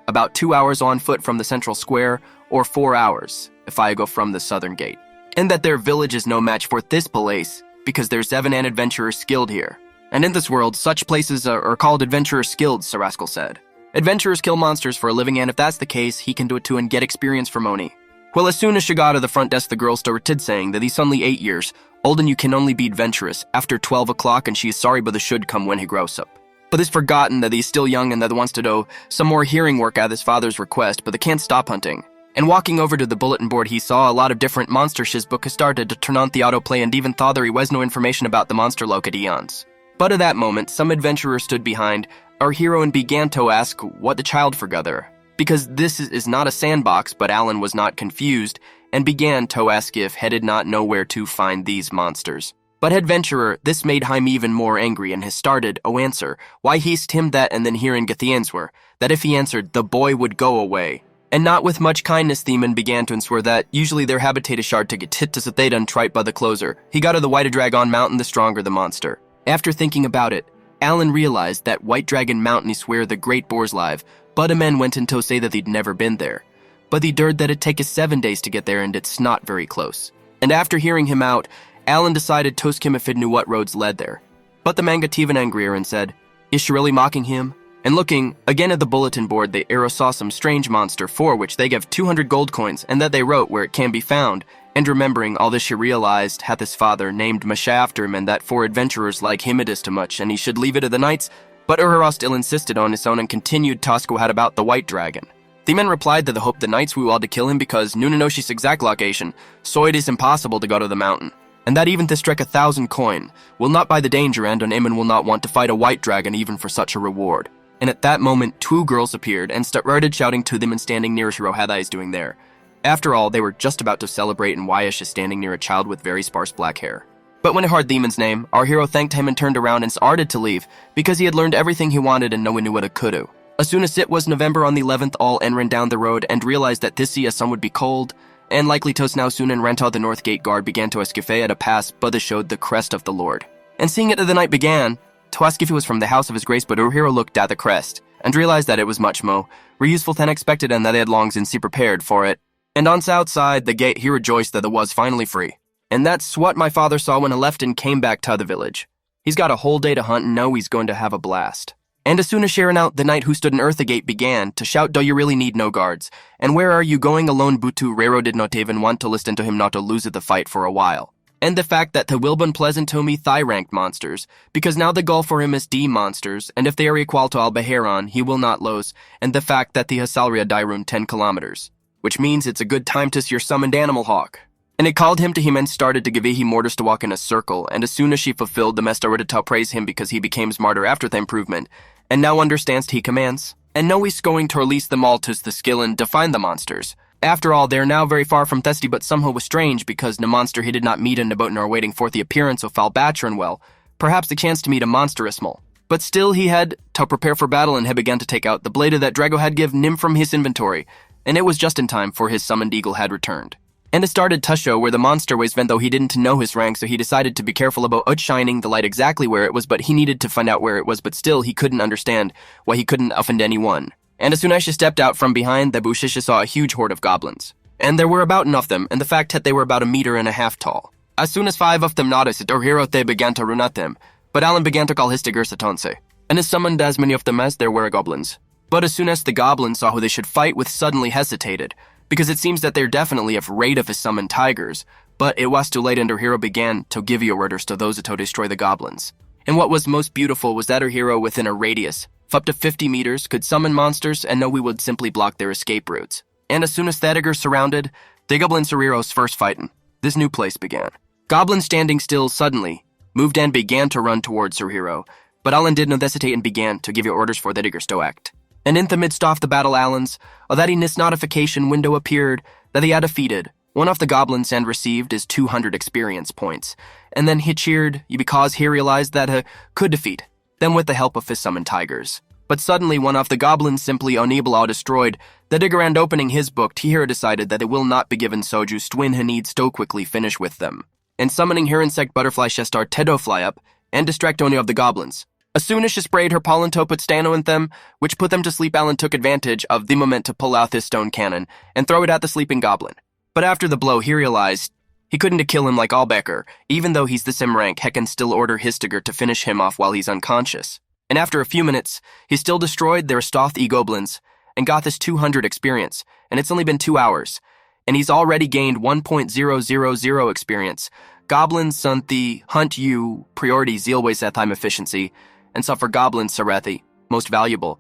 about 2 hours on foot from the central square, or 4 hours if I go from the southern gate. And that their village is no match for this place, because there's 7 adventurers skilled here. And in this world, such places are called adventurers skilled, Sir Rascal said. Adventurers kill monsters for a living, and if that's the case, he can do it too and get experience for money. Well, as soon as she got to the front desk, the girl started saying that he's only 8 years old and you can only be adventurous after 12 o'clock, and she is sorry but this should come when he grows up. But he's forgotten that he's still young and that he wants to do some more hearing work at his father's request, but they can't stop hunting. And walking over to the bulletin board, he saw a lot of different monster shiz book started to turn on the autoplay, and even thought there was no information about the monster locadions. But at that moment, some adventurer stood behind our hero and began to ask what the child forgot there. Because this is not a sandbox, but Alan was not confused and began to ask if he did not know where to find these monsters. But adventurer, this made him even more angry, and he started answer why he'st him that, and then hearing the answer that if he answered, the boy would go away. And not with much kindness, Theman began to swear that usually their habitat is shard to get hit to so they done tripe by the closer. He got to the White Dragon Mountain, the stronger the monster. After thinking about it, Alan realized that White Dragon Mountain is where the Great Boars live, but a man went in to say that he'd never been there. But he dared that it'd take us 7 days to get there, and it's not very close. And after hearing him out, Alan decided to ask him if he knew what roads led there. But the Manga even angrier and said, "Is she really mocking him?" And looking again at the bulletin board, the arrow saw some strange monster for which they gave 200 gold coins, and that they wrote where it can be found. And remembering all this, she realized hath his father named Masha after him, and that for adventurers like him it is too much, and he should leave it to the knights. But Uhura still insisted on his own and continued Tosco had about the White Dragon. The men replied that they hoped the knights will to kill him because Nuna knows his exact location, so it is impossible to go to the mountain. And that even to strike 1,000 coin will not buy the danger, and on Eamon will not want to fight a White Dragon even for such a reward. And at that moment, two girls appeared and started shouting to them and standing near Hiro Hada is doing there. After all, they were just about to celebrate and Wyash is standing near a child with very sparse black hair. But when he heard Demon's name, our hero thanked him and turned around and started to leave because he had learned everything he wanted and no one knew what it could do. As soon as it was November on the 11th, all en ran down the road and realized that this year sun would be cold, and likely to now soon and Renta the North Gate guard began to escafe at a pass, but showed the crest of the Lord. And seeing it as the night began, to ask if it was from the house of his grace, but our hero looked at the crest, and realized that it was much more useful than expected and that they had long since prepared for it. And on outside the gate he rejoiced that it was finally free. And that's what my father saw when he left and came back to the village. He's got a whole day to hunt and know he's going to have a blast. And as soon as Sharon out, the knight who stood in Eartha Gate began to shout, "Do you really need no guards? And where are you going alone?" Butu Rero did not even want to listen to him not to lose the fight for a while. And the fact that the Wilbon pleasant to me thigh-ranked monsters, because now the goal for him is D monsters, and if they are equal to Albaheron, he will not lose, and the fact that the Hasalria Dairun 10 kilometers, which means it's a good time to see your summoned animal hawk. And it called him to him and started to give him orders to walk in a circle, and as soon as she fulfilled, the Mesta ordered to praise him because he became smarter after the improvement, and now understands he commands. And now he's going to release them all to the skill and define the monsters. After all, they are now very far from Thesty, but somehow was strange because the monster he did not meet in the boat nor waiting for the appearance of Falbatcher and well, perhaps the chance to meet a monsterismal. But still he had to prepare for battle and he began to take out the blade that Drago had given him from his inventory, and it was just in time for his summoned eagle had returned. And it started to show where the monster was when though he didn't know his rank, so he decided to be careful about outshining the light exactly where it was, but he needed to find out where it was, but still he couldn't understand why he couldn't offend anyone. And as soon as she stepped out from behind, the bushes, she saw a huge horde of goblins. And there were about enough of them, and the fact that they were about 1.5 meters tall. As soon as 5 of them noticed it, or hero they began to run at them, but Alan began to call his Tiger Satonse, and he summoned as many of them as there were goblins. But as soon as the goblins saw who they should fight with, suddenly hesitated, because it seems that they're definitely afraid of his summoned tigers, but it was too late and her hero began to give you orders to those to destroy the goblins. And what was most beautiful was that her hero within a radius of up to 50 meters could summon monsters and know we would simply block their escape routes. And as soon as Thadiger surrounded, the goblins heroes first fighting, this new place began. Goblins standing still suddenly moved and began to run towards her hero, but Alan did not hesitate and began to give you orders for Thadiger to act. And in the midst of the battle, Alan's, that his notification window appeared that he had defeated one of the goblins and received his 200 experience points. And then he cheered because he realized that he could defeat them with the help of his summoned tigers. But suddenly one of the goblins simply unable or destroyed the digger, and opening his book, Tihira decided that it will not be given Soju Stwin he needs to quickly finish with them. And summoning her insect butterfly Shestar Tedo fly up and distract only of the goblins. As soon as she sprayed her pollen to put Stano in them, which put them to sleep, Alan took advantage of the moment to pull out his stone cannon and throw it at the sleeping goblin. But after the blow, he realized he couldn't kill him like Albecker, even though he's the same rank, he can still order Histiger to finish him off while he's unconscious. And after a few minutes, he still destroyed their Stoth E-Goblins and got this 200 experience, and it's only been 2 hours, and he's already gained 1.000 experience. Goblins Sunthi Hunt U priority Zealways at time efficiency, and suffer goblins Sarethi, most valuable,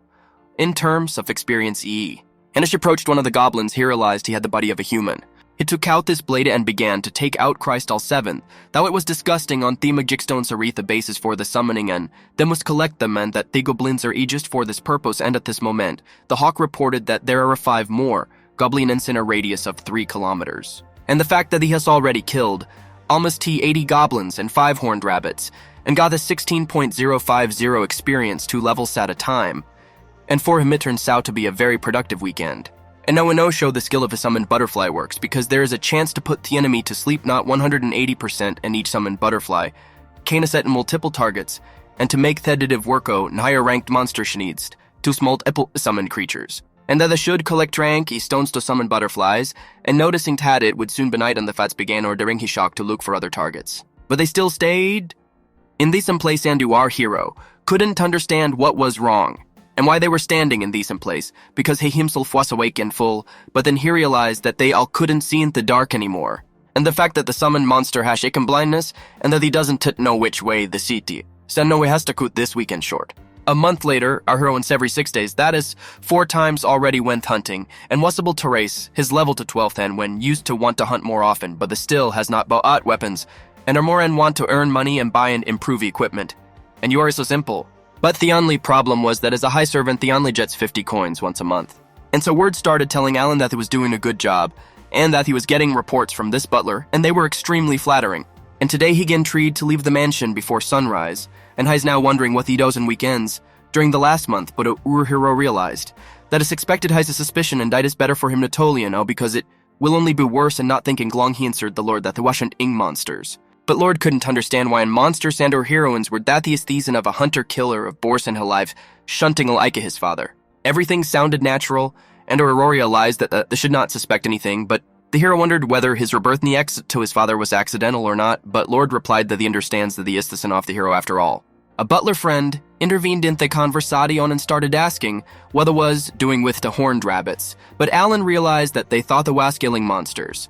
in terms of experience E. And as he approached one of the goblins, he realized he had the body of a human. He took out this blade and began to take out Christal 7, though it was disgusting on theme of Jigstone Saritha basis for the summoning, and then must collect them, and that the goblins are just for this purpose. And at this moment, the hawk reported that there are 5 more goblins in a radius of 3 kilometers. And the fact that he has already killed almost 80 goblins and 5 horned rabbits, and got the 16.050 experience 2 levels at a time. And for him it turns out to be a very productive weekend. And no one knows show the skill of a summoned butterfly works, because there is a chance to put the enemy to sleep not 180% in each summoned butterfly, can set in multiple targets, and to make theditive worko and higher ranked monster she needs to multiple summoned creatures. And that they should collect rank stones to summon butterflies, and noticing that it would soon be night and the fats began ordering his shock to look for other targets. But they still stayed in the some place, and our hero couldn't understand what was wrong and why they were standing in the some place, because he himself was awake and full, but then he realized that they all couldn't see in the dark anymore, and the fact that the summoned monster has shaken blindness, and that he doesn't know which way the city, so no, he has to cut this weekend short. A month later, our hero in every 6 days, that is 4 times already went hunting, and was able to raise his level to 12th and when used to want to hunt more often, but the still has not bought weapons, and are more and want to earn money and buy and improve equipment. And you are so simple. But the only problem was that as a high servant, the only gets 50 coins once a month. And so word started telling Alan that he was doing a good job, and that he was getting reports from this butler, and they were extremely flattering. And today he agreed to leave the mansion before sunrise, and he's now wondering what he does on weekends during the last month, but our hero realized that it's expected he's a suspicion and it is better for him to totally know because it will only be worse and not thinking long he answered the Lord that there wasn't ing monsters. But Lord couldn't understand why in monsters and or heroines were that the season of a hunter-killer of boars and alive, shunting like his father. Everything sounded natural, and Aurora realized that they should not suspect anything, but the hero wondered whether his rebirth next to his father was accidental or not, but Lord replied that he understands that he is the son of the hero after all. A butler friend intervened in the conversation and started asking what it was doing with the horned rabbits, but Alan realized that they thought they was killing monsters.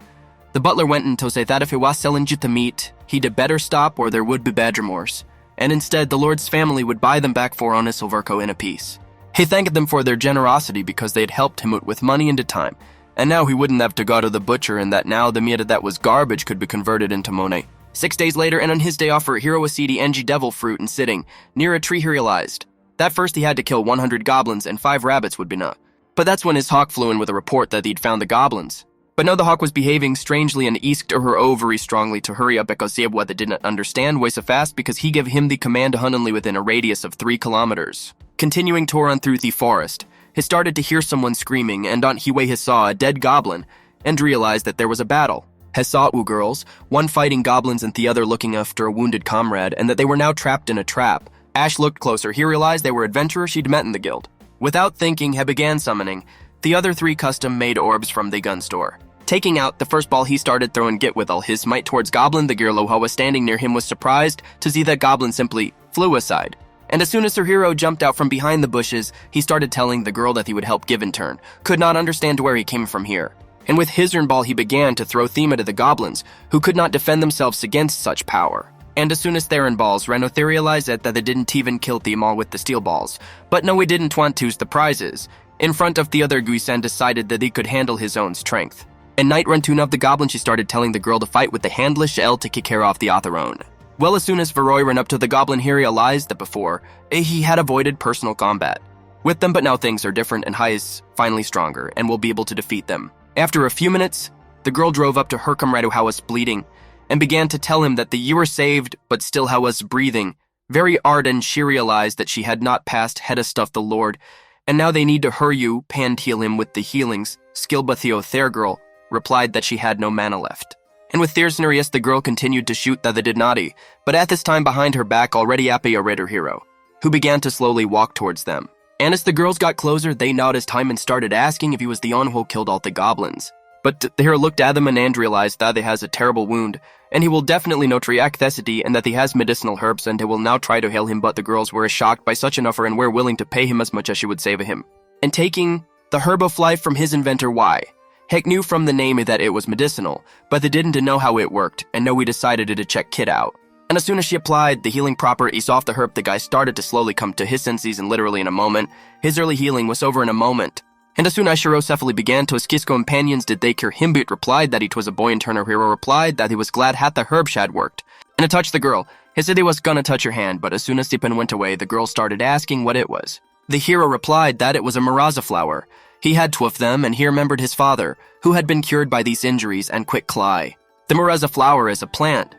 The butler went in to say that if he was selling you the meat, he'd better stop or there would be bad remorse, and instead the Lord's family would buy them back for on a silverco in a piece. He thanked them for their generosity because they had helped him out with money and time, and now he wouldn't have to go to the butcher and that now the meat that was garbage could be converted into money. 6 days later, and on his day off for hero was seedy NG devil fruit and sitting near a tree he realized that first he had to kill 100 goblins and 5 rabbits would be enough. But that's when his hawk flew in with a report that he'd found the goblins. But no, the hawk was behaving strangely and asked her very strongly to hurry up because he what they didn't understand way so fast because he gave him the command to hunt only within a radius of 3 kilometers. Continuing to run through the forest, he started to hear someone screaming and on he way he saw a dead goblin and realized that there was a battle. He saw 2 girls, one fighting goblins and the other looking after a wounded comrade, and that they were now trapped in a trap. Ash looked closer. He realized they were adventurers she'd met in the guild. Without thinking, he began summoning the other 3 custom-made orbs from the gun store. Taking out the first ball, he started throwing it with all his might towards Goblin. The Girl who was standing near him was surprised to see that Goblin simply flew aside. And as soon as her hero jumped out from behind the bushes, he started telling the girl that he would help give in turn. Could not understand where he came from here. And with his iron ball, he began to throw Thema to the goblins, who could not defend themselves against such power. And as soon as Theron balls, Renothir realized that they didn't even kill Thema with the steel balls. But no, he didn't want to use the prizes. In front of the other Guisan decided that he could handle his own strength. And Night Run Tune of the goblin, she started telling the girl to fight with the handless L to kick her off the Otherone. Well, as soon as Veroy ran up to the goblin, he realized that before, he had avoided personal combat with them, but now things are different and Hai is finally stronger and will be able to defeat them. After a few minutes, the girl drove up to her comrade who was bleeding and began to tell him that you were saved, but still how was breathing. Very ardent, she realized that she had not passed head of stuff the Lord, and now they need to hurry you, pan heal him with the healings. Skilbathio Thair girl replied that she had no mana left. And with Thiersnerius, the girl continued to shoot the Didnati, but at this time behind her back already Appy a Ritter hero, who began to slowly walk towards them. And as the girls got closer, they noticed him and started asking if he was the one who killed all the goblins. But the hero looked at them and realized that he has a terrible wound, and he will definitely not react thesity and that he has medicinal herbs and he will now try to heal him, but the girls were shocked by such an offer and were willing to pay him as much as she would save him. And taking the herb of life from his inventor Y, Heck knew from the name that it was medicinal, but they didn't know how it worked, and no, we decided to check Kit out. And as soon as she applied the healing proper ease off the herb, the guy started to slowly come to his senses, and literally in a moment, his early healing was over in a moment. And as soon as Shirocephaly began to his Kisko companions did they cure him, but replied that he was a boy, and Turner hero replied that he was glad had the herb shad worked. And to touch the girl, he said he was gonna touch her hand, but as soon as Stephen went away, the girl started asking what it was. The hero replied that it was a Maraza flower. He had 2 of them, and he remembered his father, who had been cured by these injuries and quick cly. The Maraza flower is a plant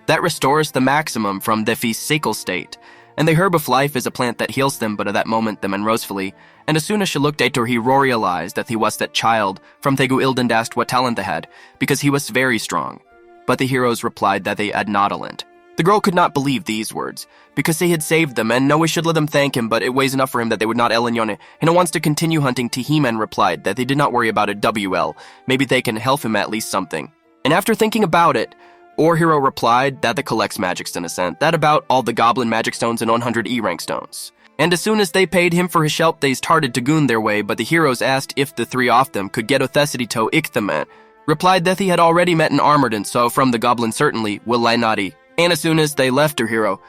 that restores the maximum from the physical state, and the herb of life is a plant that heals them, but at that moment the Monrosefully, and as soon as she looked at her, he realized that he was that child from Thegu Ilden asked what talent they had, because he was very strong. But the heroes replied that they had not talent. The girl could not believe these words, because they had saved them, and no, we should let them thank him, but it weighs enough for him that they would not Elignone, and he wants to continue hunting. He-Man replied that they did not worry about it, WL, maybe they can help him at least something. And after thinking about it, Or Hero replied that they collects magic stone ascent, that about all the goblin magic stones and 100 E-rank stones. And as soon as they paid him for his help, they started to goon their way, but the heroes asked if the 3 of them could get Othesity to Ichthaman, replied that he had already met an armored, and so from the goblin certainly will Lainati. And as soon as they left her hero,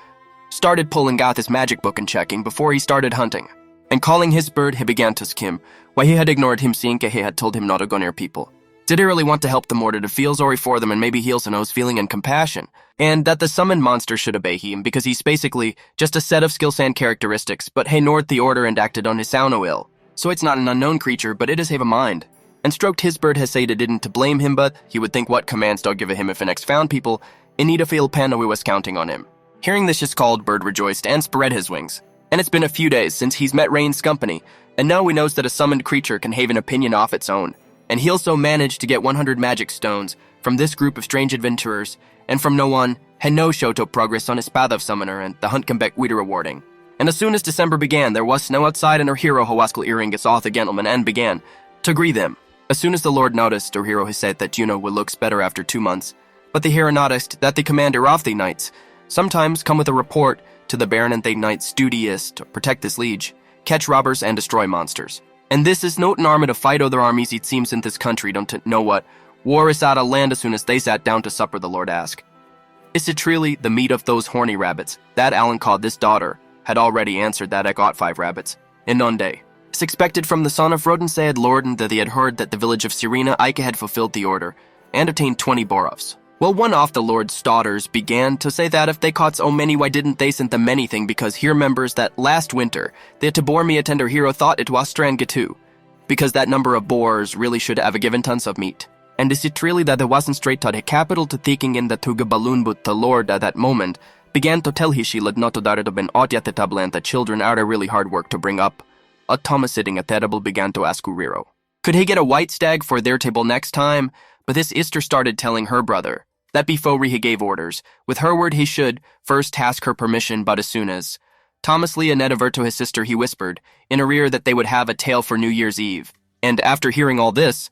started pulling out his magic book and checking before he started hunting. And calling his bird, he began to skim, why he had ignored him seeing he had told him not to go near people. Did he really want to help them or did he feel sorry for them and maybe he also knows feeling and compassion? And that the summoned monster should obey him because he's basically just a set of skills and characteristics, but he ignored the order and acted on his sound ill. So it's not an unknown creature, but it is have a mind. And stroked his bird has said it didn't to blame him, but he would think what commands dog give him if an ex found people in need of feel Panoe was counting on him. Hearing this, just called bird rejoiced and spread his wings. And it's been a few days since he's met Rain's company, and now he knows that a summoned creature can have an opinion off its own. And he also managed to get 100 magic stones from this group of strange adventurers, and from no one had no show to progress on his path of summoner, and the hunt can back wieder rewarding. And as soon as December began, there was snow outside, and our hero Hawaskal earring gets off the gentleman and began to greet them. As soon as the Lord noticed, our hero has said that Juno will looks better after 2 months, but the hero noticed that the commander of the knights sometimes come with a report to the Baron and the knights' duty is to protect this liege, catch robbers, and destroy monsters. And this is not an army to fight other armies, it seems, in this country don't know what. War is out of land. As soon as they sat down to supper, the Lord asked, "Is it truly the meat of those horny rabbits?" That Alan called this daughter had already answered that I got 5 rabbits in one day. It's expected from the son of Rodin said Lord, and that he had heard that the village of Serena Ike had fulfilled the order and obtained 20 borovs. Well, one of the Lord's daughters began to say that if they caught so many, why didn't they send them anything, because he remembers that last winter, the Tabormia tender hero thought it was Strangatu, because that number of boars really should have given tons of meat. And is it really that there wasn't straight to the capital to thinking in the Tuga balloon, but the Lord at that moment began to tell his Sheila not to dar it been ought yet the tablant that children are a really hard work to bring up. A Thomas sitting at table began to ask Uriro, could he get a white stag for their table next time? But this Easter started telling her brother that before he gave orders, with her word he should first ask her permission, but as soon as Thomas Lee and averred to his sister, he whispered in her ear that they would have a tale for New Year's Eve. And after hearing all this,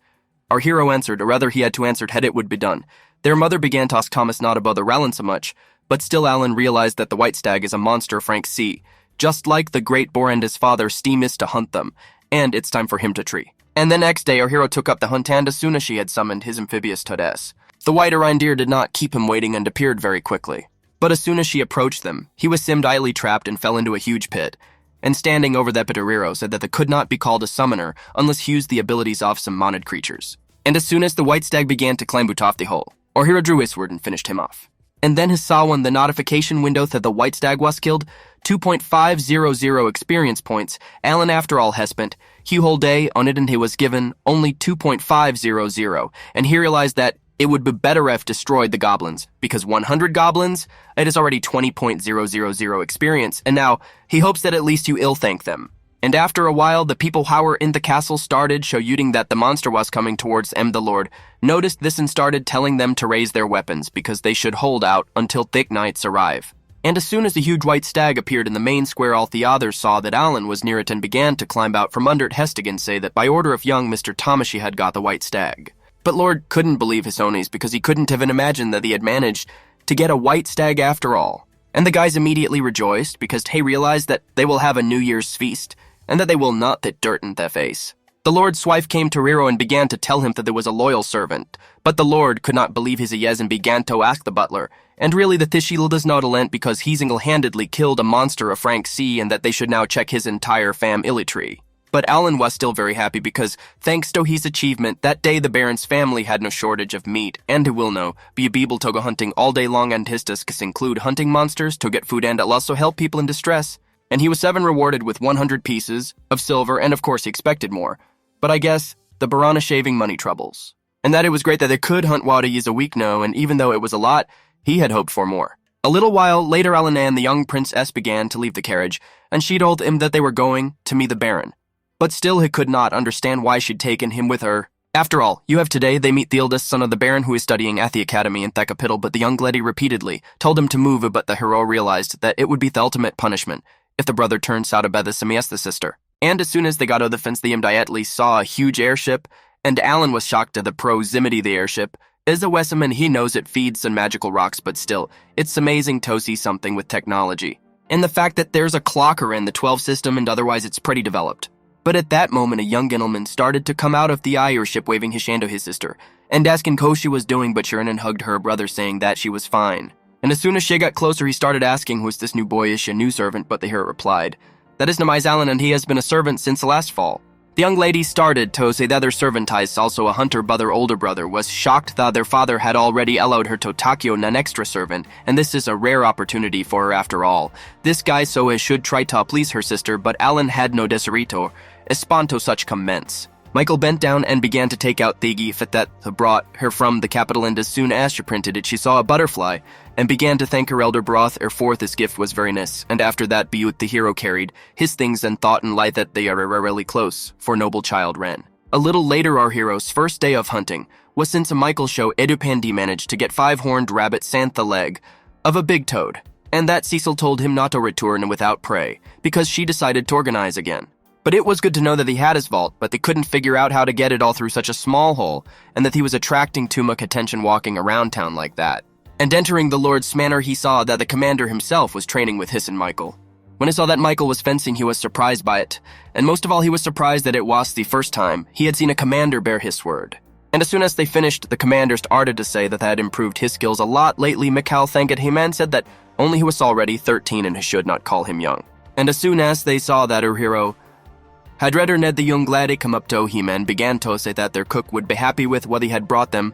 our hero answered, or rather he had to answer had it would be done. Their mother began to ask Thomas not about the Rowland so much, but still Alan realized that the white stag is a monster Frank C., just like the great boar and his father Steam is to hunt them, and it's time for him to tree. And the next day our hero took up the hunt, and as soon as she had summoned his amphibious Todes, the white reindeer did not keep him waiting and appeared very quickly. But as soon as she approached them, he was idly trapped and fell into a huge pit, and standing over that Peteriro said that they could not be called a summoner unless he used the abilities of some mounted creatures. And as soon as the white stag began to climb out of the hole, our hero drew his sword and finished him off. And then he saw when the notification window that the white stag was killed, 2.500 experience points. Alan, after all, has spent he whole day on it, and he was given only 2.500, and he realized that it would be better if destroyed the goblins, because 100 goblins, it is already 20.000 experience, and now he hopes that at least you ill-thank them. And after a while, the people who were in the castle started shouting that the monster was coming towards them. The Lord noticed this and started telling them to raise their weapons, because they should hold out until thick nights arrive. And as soon as the huge white stag appeared in the main square, all the others saw that Alan was near it and began to climb out from under it. Hestig and say that by order of young Mr. Thomas had got the white stag. But Lord couldn't believe his own eyes, because he couldn't have imagined that he had managed to get a white stag after all. And the guys immediately rejoiced, because they realized that they will have a New Year's feast, and that they will not put dirt in their face. The Lord's wife came to Riro and began to tell him that there was a loyal servant, but the Lord could not believe his yes and began to ask the butler, and really the Tishil does not relent, because he single-handedly killed a monster of Frank C., and that they should now check his entire family tree. But Alan was still very happy, because thanks to his achievement, that day the Baron's family had no shortage of meat, and he will know, be able to go hunting all day long, and his tasks include hunting monsters to get food and also help people in distress. And he was 7 rewarded with 100 pieces of silver, and of course he expected more. But I guess the Barana shaving money troubles. And that it was great that they could hunt Wadis a week now, and even though it was a lot, he had hoped for more. A little while later, Alan and the young Princess began to leave the carriage, and she told him that they were going to meet the Baron. But still he could not understand why she'd taken him with her. After all, you have today, they meet the eldest son of the Baron who is studying at the academy in Thekapital, but the young lady repeatedly told him to move, but the hero realized that it would be the ultimate punishment if the brother turned south about the Semias the sister. And as soon as they got over the fence, the immediately saw a huge airship, and Alan was shocked at the proximity of the airship. Is a Wessam, and he knows it feeds some magical rocks, but still, it's amazing to see something with technology. And the fact that there's a clocker in the 12 system, and otherwise it's pretty developed. But at that moment, a young gentleman started to come out of the airship waving his hand to his sister, and asking how she was doing, but Sharon hugged her brother saying that she was fine. And as soon as she got closer, he started asking who's this new boyish and new servant, but the hero replied, that is Namai's Alan, and he has been a servant since last fall. The young lady started to say that their servant is also a hunter, but their older brother was shocked that their father had already allowed her to Takio an extra servant, and this is a rare opportunity for her after all. This guy so should try to please her sister, but Alan had no deserito, espanto such commence. Michael bent down and began to take out the gift that brought her from the capital, and as soon as she printed it, she saw a butterfly, and began to thank her elder brother for this gift was very nice. And after that, Biut the hero carried his things and thought in light that they are rarely close, for noble child Ren. A little later, our hero's first day of hunting was since a Michael show Edupandi managed to get 5-horned rabbits and the leg of a big toad, and that Cecil told him not to return without prey, because she decided to organize again. But it was good to know that he had his vault, but they couldn't figure out how to get it all through such a small hole, and that he was attracting too much attention walking around town like that. And entering the Lord's manor, he saw that the commander himself was training with Hiss and Michael. When he saw that Michael was fencing, he was surprised by it, and most of all, he was surprised that it was the first time he had seen a commander bear his word. And as soon as they finished, the commander started to say that they had improved his skills a lot lately. Mikhail thanked him and said that only he was already 13 and he should not call him young. And as soon as they saw that her hero had rather Ned the young laddie come up to him and began to say that their cook would be happy with what he had brought them.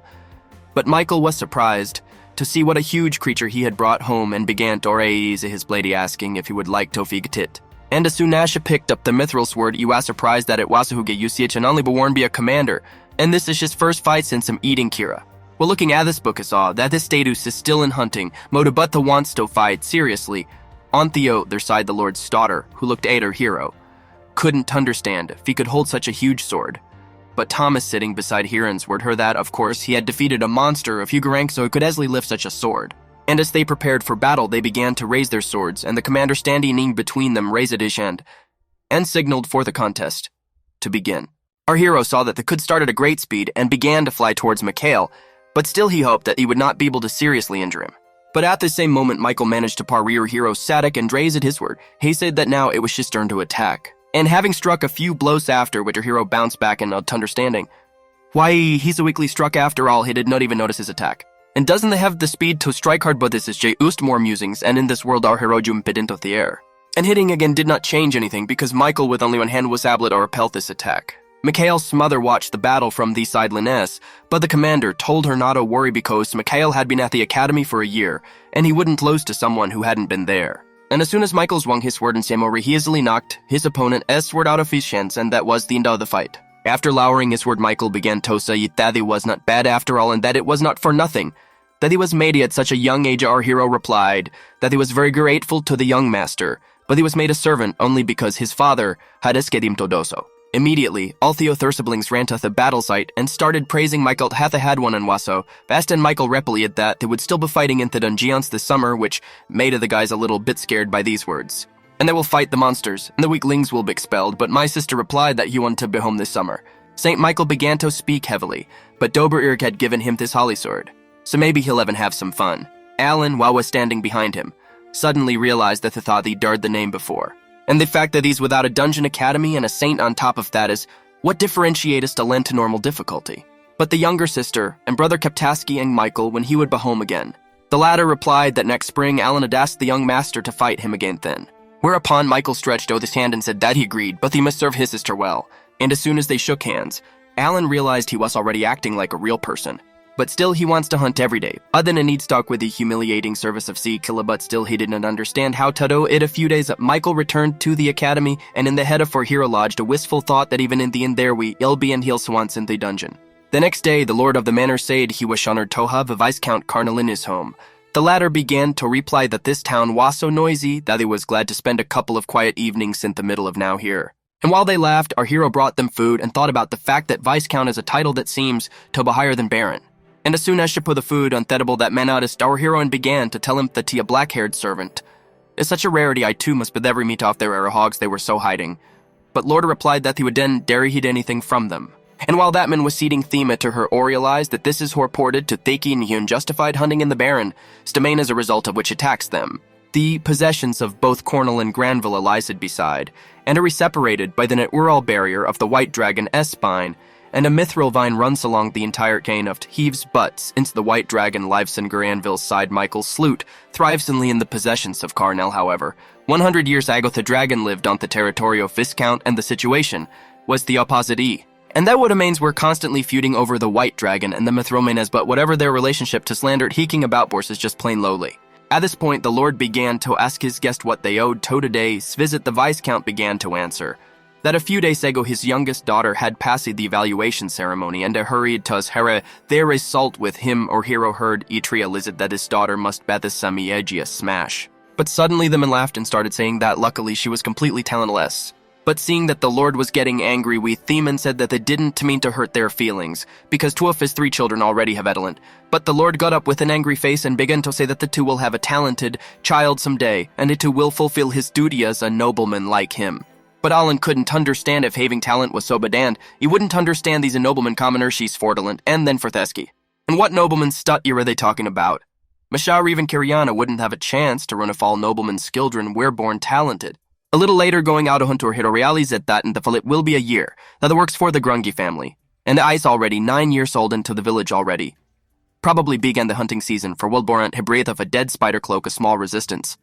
But Michael was surprised to see what a huge creature he had brought home and began to raise his blade, asking if he would like to feed it. And as soon as she picked up the mithril sword, he was surprised that it was who get usage and only born be a commander, and this is his first fight since him eating Kira. Well, looking at this book, I saw that this status is still in hunting, mode but the wants to fight seriously. On Theo, their side the Lord's daughter, who looked at her hero, couldn't understand if he could hold such a huge sword. But Thomas, sitting beside Hiran's, word her that, of course, he had defeated a monster of huge rank, so he could easily lift such a sword. And as they prepared for battle, they began to raise their swords, and the commander standing in between them raised his hand and signaled for the contest to begin. Our hero saw that they could start at a great speed and began to fly towards Mikhail, but still he hoped that he would not be able to seriously injure him. But at the same moment, Michael managed to parry our hero Sadik and raise at his word. He said that now it was his turn to attack. And having struck a few blows after, which her hero bounced back in understanding. Why, he's a weakly struck after all, he did not even notice his attack. And doesn't they have the speed to strike hard, but this is just more musings, and in this world our hero jumped into the air. And hitting again did not change anything, because Michael with only one hand was able to repel this attack. Mikhail's mother watched the battle from the sidelines, but the commander told her not to worry because Mikhail had been at the academy for a year, and he wouldn't lose to someone who hadn't been there. And as soon as Michael swung his sword and Samori, he easily knocked his opponent's sword out of his hands, and that was the end of the fight. After lowering his sword, Michael began to say that he was not bad after all, and that it was not for nothing that he was made at such a young age. Our hero replied that he was very grateful to the young master, but he was made a servant only because his father had escaped him to do so. Immediately, all Theothur siblings ran to the battle site and started praising Michael hath had one in Waso. Bast and Michael replied that they would still be fighting in the dungeons this summer, which made the guys a little bit scared by these words. And they will fight the monsters, and the weaklings will be expelled, but my sister replied that he wanted to be home this summer. St. Michael began to speak heavily, but Doberirk had given him this holly sword, so maybe he'll even have some fun. Alan, while was standing behind him, suddenly realized that the thought he'd dared the name before. And the fact that he's without a dungeon academy and a saint on top of that is what differentiates to lend to normal difficulty. But the younger sister and brother kept asking Michael when he would be home again. The latter replied that next spring Alan had asked the young master to fight him again then. Whereupon Michael stretched out his hand and said that he agreed, but he must serve his sister well. And as soon as they shook hands, Alan realized he was already acting like a real person. But still he wants to hunt every day. Other than he'd stuck with the humiliating service of sea killer, but still he didn't understand how to do it. A few days Michael returned to the academy, and in the head of for hero lodged a wistful thought that even in the end there we ill be and he'll swans in the dungeon. The next day the lord of the manor said he was honored to have a Viscount Carnal in his home. The latter began to reply that this town was so noisy that he was glad to spend a couple of quiet evenings in the middle of now here. And while they laughed, our hero brought them food and thought about the fact that Viscount is a title that seems to be higher than Baron. And as soon as she put the food on Thedable, that man noticed our hero and began to tell him that he a black-haired servant. It's such a rarity I too must but every meet off their era hogs they were so hiding. But Lorda replied that he would then dare heed anything from them. And while that man was ceding Thema to her, realized that this is reported to Thaki and Hyun justified hunting in the Baron, Stamain as a result of which attacks them. The possessions of both Cornell and Granville lie side beside, and are separated by the natural barrier of the White Dragon S-spine, and a mithril vine runs along the entire chain of heaves butts into the White Dragon lives in Granville's side. Michael Sloot thrives only in the possessions of Carnell, however. 100 years ago the dragon lived on the territory of Viscount, and the situation was the opposite E. And that would remains were constantly feuding over the White Dragon and the Mithromenes, but whatever their relationship to slandered heeking about Bors is just plain lowly. At this point, the Lord began to ask his guest what they owed to today's visit. The Viscount began to answer that a few days ago his youngest daughter had passed the evaluation ceremony and hurried to Hera there is salt with him or hero heard Etria lizard that his daughter must bet the Samiegia smash. But suddenly the man laughed and started saying that luckily she was completely talentless. But seeing that the Lord was getting angry, we Theman said that they didn't mean to hurt their feelings, because two of his 3 children already have Edelent. But the Lord got up with an angry face and began to say that the 2 will have a talented child someday, and it too will fulfill his duty as a nobleman like him. But Alan couldn't understand if having talent was so badand, he wouldn't understand these a nobleman commoner she's Fordalent, and then Fortheski. And what nobleman stut are they talking about? Mashar even Kiriana wouldn't have a chance to run if all noblemen's children were born talented. A little later, going out to hunt or hero realized that in the fall it will be a year, that the works for the Grungy family. And the ice already 9 years old into the village already. Probably began the hunting season, for Wilborant had breathed of a dead spider cloak a small resistance.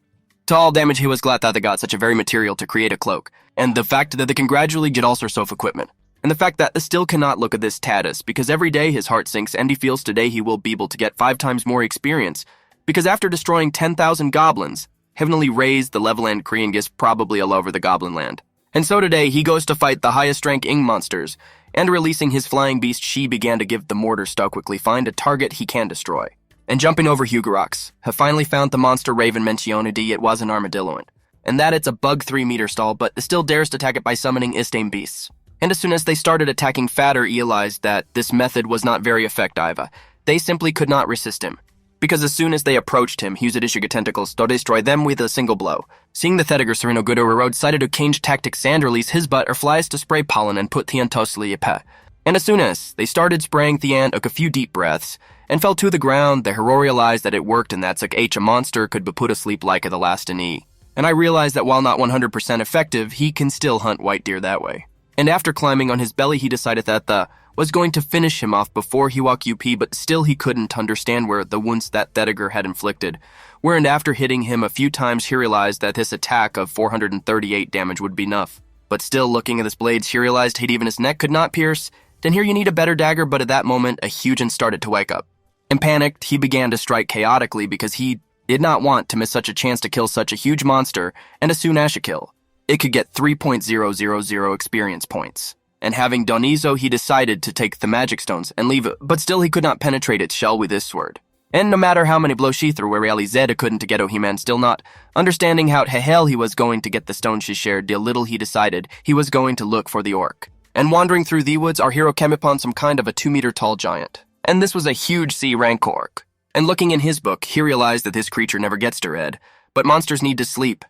To all damage, he was glad that they got such a very material to create a cloak, and the fact that they can gradually get all sorts of equipment. And the fact that they still cannot look at this status, because every day his heart sinks and he feels today he will be able to get 5 times more experience, because after destroying 10,000 goblins, heavenly raised the Leveland Korean is probably all over the goblin land. And so today he goes to fight the highest rank Ing monsters, and releasing his flying beast she began to give the mortar stow quickly find a target he can destroy. And jumping over Hugarox, have finally found the monster Raven Mentionity it was an armadillo, and that it's a bug 3-meter stall but still dares to attack it by summoning Istame beasts. And as soon as they started attacking Fatter realized that this method was not very effective. They simply could not resist him. Because as soon as they approached him, he used Ishiga tentacles to destroy them with a single blow. Seeing the Thediger Sereno Goodo Road decided to change tactics and release his butt or flies to spray pollen and put Thean Tosliape. And as soon as they started spraying Thean, took a few deep breaths, and fell to the ground, they realized that it worked and that's like a monster could be put asleep like the last in E. And I realized that while not 100% effective, he can still hunt white deer that way. And after climbing on his belly, he decided that the was going to finish him off before he walked UP, but still he couldn't understand where the wounds that Thediger had inflicted. And after hitting him a few times, he realized that his attack of 438 damage would be enough. But still looking at his blades, he realized he'd even his neck could not pierce. Then here you need a better dagger, but at that moment, a Hugen started to wake up. And panicked, he began to strike chaotically because he did not want to miss such a chance to kill such a huge monster, and as soon as a kill, it could get 3.000 experience points. And having done Izo, he decided to take the magic stones and leave it, but still he could not penetrate its shell with his sword. And no matter how many blows she threw, Areali Zed couldn't to get Ohiman, still not understanding how to hell he was going to get the stone she shared, the little he decided he was going to look for the orc. And wandering through the woods, our hero came upon some kind of a 2-meter tall giant. And this was a huge sea rank orc. And looking in his book, he realized that this creature never gets to red, but monsters need to sleep.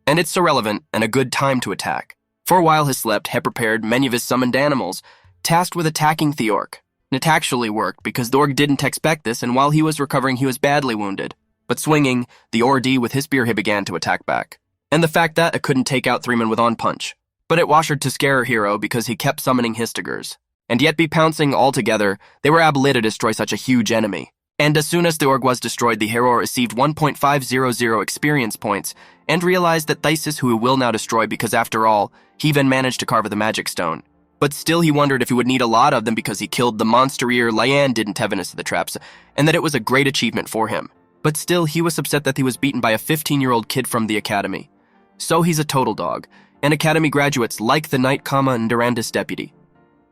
And it's irrelevant and a good time to attack. For a while he slept, had prepared many of his summoned animals, tasked with attacking the orc. And it actually worked, because the orc didn't expect this, and while he was recovering he was badly wounded. But swinging, the Ord with his spear he began to attack back. And the fact that it couldn't take out 3 men with on punch. But it washered to scare hero because he kept summoning Histigers. And yet be pouncing all together, they were able to destroy such a huge enemy. And as soon as the org was destroyed, the hero received 1.500 experience points, and realized that Thesis who he will now destroy because after all, he even managed to carve the magic stone. But still he wondered if he would need a lot of them because he killed the monster ear Lyan didn't have any of the traps, and that it was a great achievement for him. But still he was upset that he was beaten by a 15-year-old kid from the academy. So he's a total dog, and academy graduates like the Knight, and Durandus deputy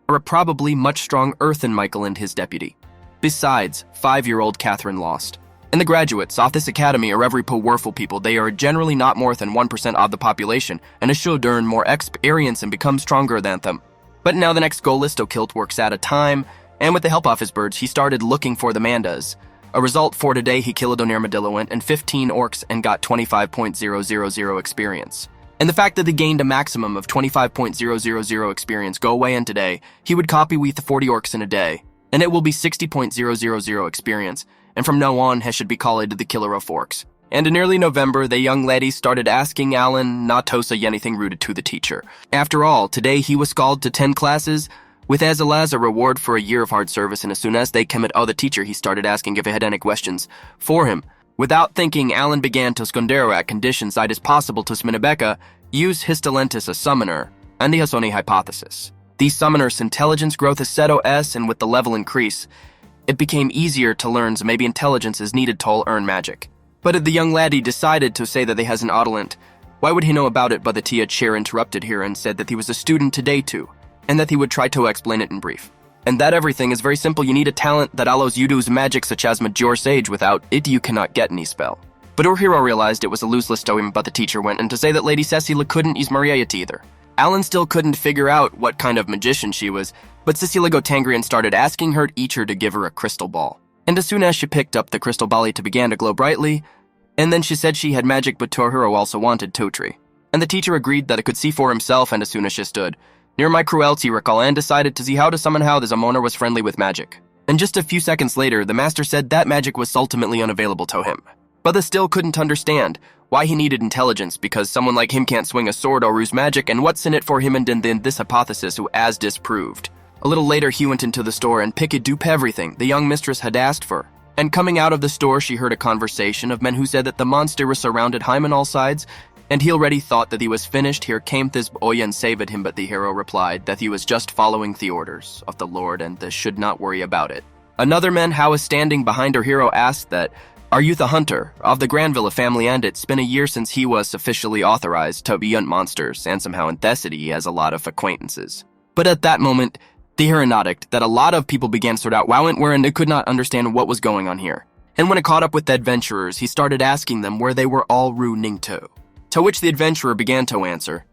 are probably much strong Earth than Michael and his deputy. Besides, 5-year-old Catherine lost. And the graduates of this academy are every powerful people. They are generally not more than 1% of the population, and should earn more experience and become stronger than them. But now the next goal is to kill works at a time, and with the help of his birds, he started looking for the Mandas. A result for today, he killed an armadillo and 15 orcs and got 25.000 experience. And the fact that they gained a maximum of 25.000 experience go away, and today, he would copy with the 40 orcs in a day, and it will be 60.000 experience, and from now on, he should be called the Killer of Orcs. And in early November, the young lady started asking Alan not to say anything rude to the teacher. After all, today he was called to 10 classes, with as a reward for a year of hard service, and as soon as they came at the teacher, he started asking if he had any questions for him. Without thinking, Alan began to scondero at conditions it is possible to Sminabeka use his talent as a summoner, and the Hasoni hypothesis. The summoner's intelligence growth is set OS, and with the level increase, it became easier to learn so maybe intelligence is needed to earn magic. But if the young laddie decided to say that they has an autolant, why would he know about it? But the tia chair interrupted here and said that he was a student today too, and that he would try to explain it in brief. And that everything is very simple. You need a talent that allows you to use magic such as Major Sage. Without it, you cannot get any spell. But our hero realized it was a useless to him, but the teacher went on to say that Lady Cecilia couldn't use Maria yet either. Alan still couldn't figure out what kind of magician she was, but Cecilia got angry and started asking her teacher to give her a crystal ball. And as soon as she picked up the crystal ball, it began to glow brightly, and then she said she had magic, but Tohiro also wanted Totri. And the teacher agreed that it could see for himself, and as soon as she stood near my cruelty recall and decided to see how to summon how the Zamoner was friendly with magic. And just a few seconds later, the master said that magic was ultimately unavailable to him. But they still couldn't understand why he needed intelligence, because someone like him can't swing a sword or use magic, and what's in it for him. And then this hypothesis who as disproved. A little later, he went into the store and picked dupe everything the young mistress had asked for. And coming out of the store, she heard a conversation of men who said that the monster was surrounded him on all sides, and he already thought that he was finished. Here came this boy and saved him, but the hero replied that he was just following the orders of the Lord and they should not worry about it. Another man, how was standing behind her hero, asked that, "Are you the hunter of the Granville family?" And it's been a year since he was officially authorized to hunt monsters, and somehow in Thessaly he has a lot of acquaintances. But at that moment, the hero nodded that a lot of people began to sort out wow and where, and they could not understand what was going on here. And when it caught up with the adventurers, he started asking them where they were all running to. To which the adventurer began to answer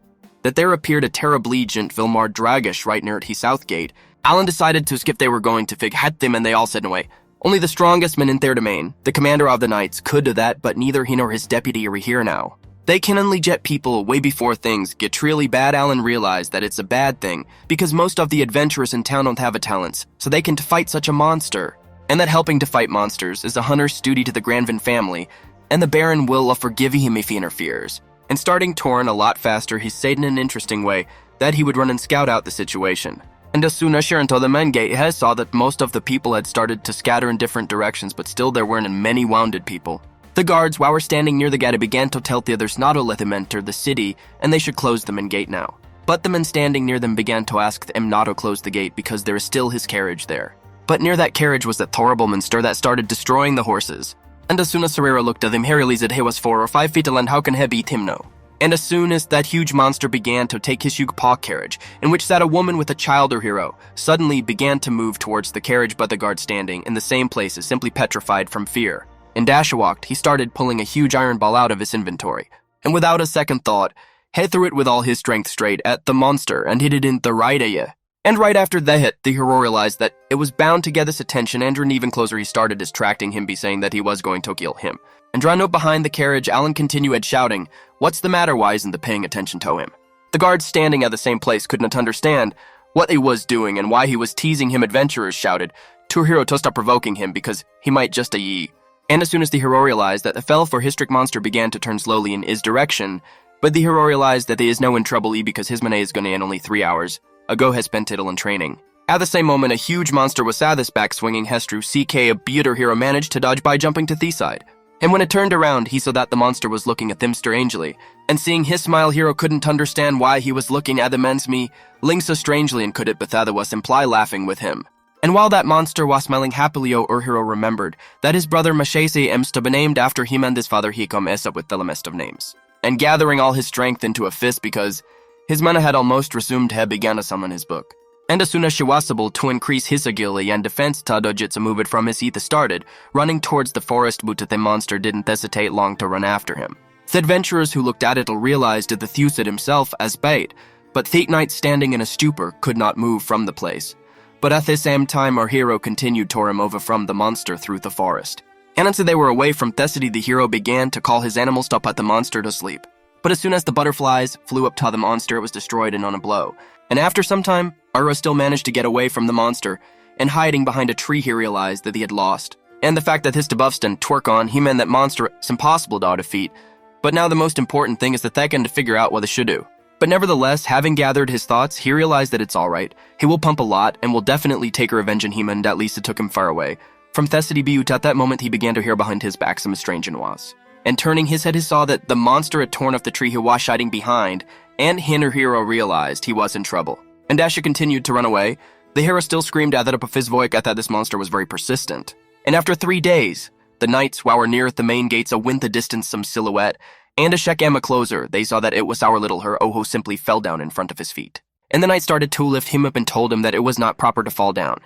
that there appeared a terriblegent Vilmar Dragish right near at his south gate. Alan decided to skip. They were going to fig hat them, and they all said no way. Only the strongest man in their domain, the commander of the knights, could do that, but neither he nor his deputy are here now. They can only jet people way before things get really bad. Alan realized that it's a bad thing, because most of the adventurers in town don't have a talents, so they can fight such a monster. And that helping to fight monsters is a hunter's duty to the Granvin family, and the Baron will forgive him if he interferes. And starting Torn a lot faster, he said in an interesting way that he would run and scout out the situation. And as soon as Sharon told the men gate, he saw that most of the people had started to scatter in different directions, but still there weren't many wounded people. The guards, while were standing near the gate, began to tell the others not to let them enter the city, and they should close the main gate now. But the men standing near them began to ask them not to close the gate because there is still his carriage there. But near that carriage was that horrible monster that started destroying the horses. And as soon as Serrero looked at him, he realized that he was 4 or 5 feet tall, and how can he beat him no? And as soon as that huge monster began to take his huge paw carriage, in which sat a woman with a child or hero, suddenly began to move towards the carriage, but the guard standing in the same place is simply petrified from fear. And Dash walked, he started pulling a huge iron ball out of his inventory, and without a second thought, he threw it with all his strength straight at the monster and hit it in the right eye. And right after the hit, the hero realized that it was bound to get his attention, and drawing even closer, he started distracting him, be saying that he was going to kill him. And drawing up behind the carriage, Alan continued shouting, "What's the matter? Why isn't the paying attention to him?" The guards standing at the same place could not understand what he was doing and why he was teasing him. Adventurers shouted to hero to stop provoking him because he might just ye. And as soon as the hero realized that the fell for historic monster began to turn slowly in his direction, but the hero realized that he is no in trouble because his mana is gonna in only 3 hours. Ago has spent it in training. At the same moment, a huge monster was at his back swinging Hestru CK. A beater hero managed to dodge by jumping to the side. And when it turned around, he saw that the monster was looking at them strangely. And seeing his smile, hero couldn't understand why he was looking at the men's me, Ling so strangely, and could it but that was imply laughing with him. And while that monster was smiling happily, hero remembered that his brother Mashese ems to be named after him, and his father Hikom Esa with the lamest of names. And gathering all his strength into a fist because his mana had almost resumed, he began to summon his book. And as soon as she was able to increase his agility and defense, Tadojitsu moved from his seat started, running towards the forest, but the monster didn't hesitate long to run after him. The adventurers who looked at it realized that the Thewsit himself as bait, but Thick Knight standing in a stupor could not move from the place. But at the same time, our hero continued to him over from the monster through the forest. And until they were away from Thessaly, the hero began to call his animals to put the monster to sleep. But as soon as the butterflies flew up to the monster, it was destroyed in on a blow. And after some time, Uro still managed to get away from the monster, and hiding behind a tree he realized that he had lost. And the fact that his debuffston twerk on, he meant that monster is impossible to defeat. But now the most important thing is that they can to figure out what they should do. But nevertheless, having gathered his thoughts, he realized that it's alright. He will pump a lot, and will definitely take a revenge on him, and at least it took him far away. From Thessaly Butte, at that moment he began to hear behind his back some strange was. And turning his head, he saw that the monster had torn off the tree he was hiding behind, and Hinner Hero realized he was in trouble. And as she continued to run away, the hero still screamed at it up of his voice that this monster was very persistent. And after 3 days, the knights, while were near at the main gates, a win the distance some silhouette, and a check Emma closer, they saw that it was our little her Oho simply fell down in front of his feet. And the knight started to lift him up and told him that it was not proper to fall down.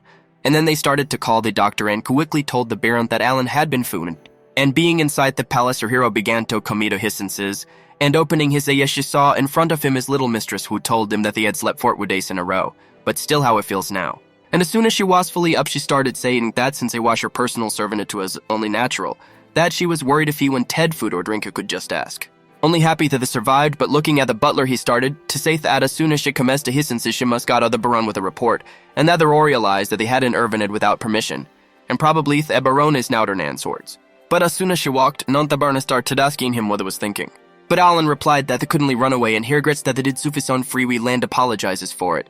And then they started to call the doctor and quickly told the Baron that Alan had been found. And being inside the palace, our hero began to commit hissences, and opening his eyes, she saw in front of him his little mistress who told him that they had slept 4 days in a row, but still how it feels now. And as soon as she was fully up, she started saying that since they was her personal servant, it was only natural, that she was worried if he went Ted food or drink, it could just ask. Only happy that they survived, but looking at the butler, he started to say that as soon as she commenced to hissences, she must got out the Baron with a report, and that they realized that they had an Irvined without permission, and probably the Baron is now Nan swords. But as soon as she walked, the Baron started asking him what he was thinking. But Alan replied that they could only run away and he regrets that they did sufficient free we land apologizes for it.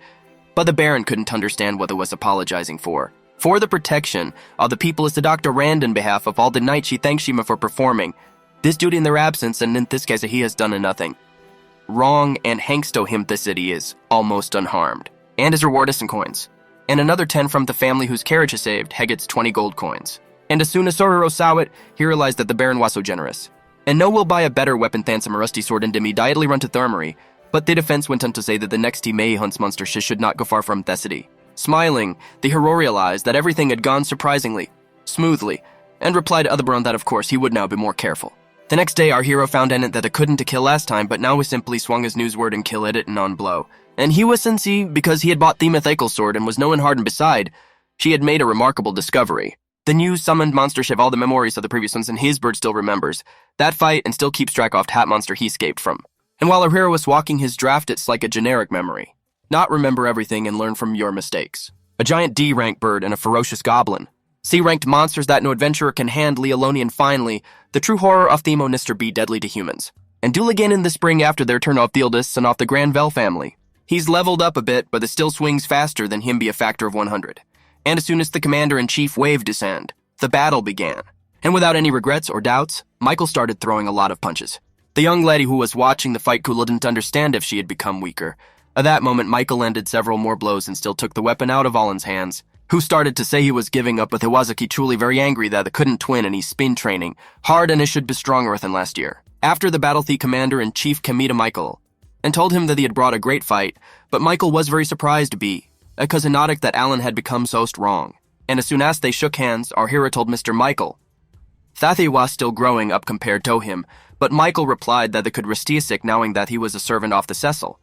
But the Baron couldn't understand what it was apologizing for. For the protection of the people is the Dr. Rand in behalf of all the knights she thanks Shima for performing this duty in their absence, and in this case he has done nothing wrong, and hanks to him the city is almost unharmed. And his reward is some coins. And another 10 from the family whose carriage is saved, he gets 20 gold coins. And as soon as Sororo saw it, he realized that the Baron was so generous. And no will buy a better weapon than some rusty sword and immediately run to Thermary, but the defense went on to say that the next he may hunts monster should not go far from the city. Smiling, the hero realized that everything had gone surprisingly smoothly, and replied to Baron that of course he would now be more careful. The next day, our hero found in it that it couldn't to kill last time, but now he simply swung his newsword and killed it in on blow. And he was sincere because he had bought the mythical sword and was known hard, and beside, she had made a remarkable discovery. The new summoned monster have all the memories of the previous ones, and his bird still remembers that fight and still keeps track of hat monster he escaped from. And while our hero was walking his draft, it's like a generic memory. Not remember everything and learn from your mistakes. A giant D-rank bird and a ferocious goblin. C-ranked monsters that no adventurer can handle alone, and finally, the true horror of Themonister be deadly to humans. And duel again in the spring after their turn off the eldest son off the Granville family. He's leveled up a bit, but it still swings faster than him be a factor of 100. And as soon as the commander-in-chief waved his hand, the battle began. And without any regrets or doubts, Michael started throwing a lot of punches. The young lady who was watching the fight couldn't understand if she had become weaker. At that moment, Michael landed several more blows and still took the weapon out of Alan's hands, who started to say he was giving up, but Iwazaki truly very angry that they couldn't twin and he's spin training hard and it should be stronger than last year. After the battle, the commander-in-chief came to Michael and told him that he had brought a great fight, but Michael was very surprised to be, because he noticed that Alan had become so strong. And as soon as they shook hands, our hero told Mr. Michael that he was still growing up compared to him, but Michael replied that they could restiasic knowing that he was a servant off the Cecil.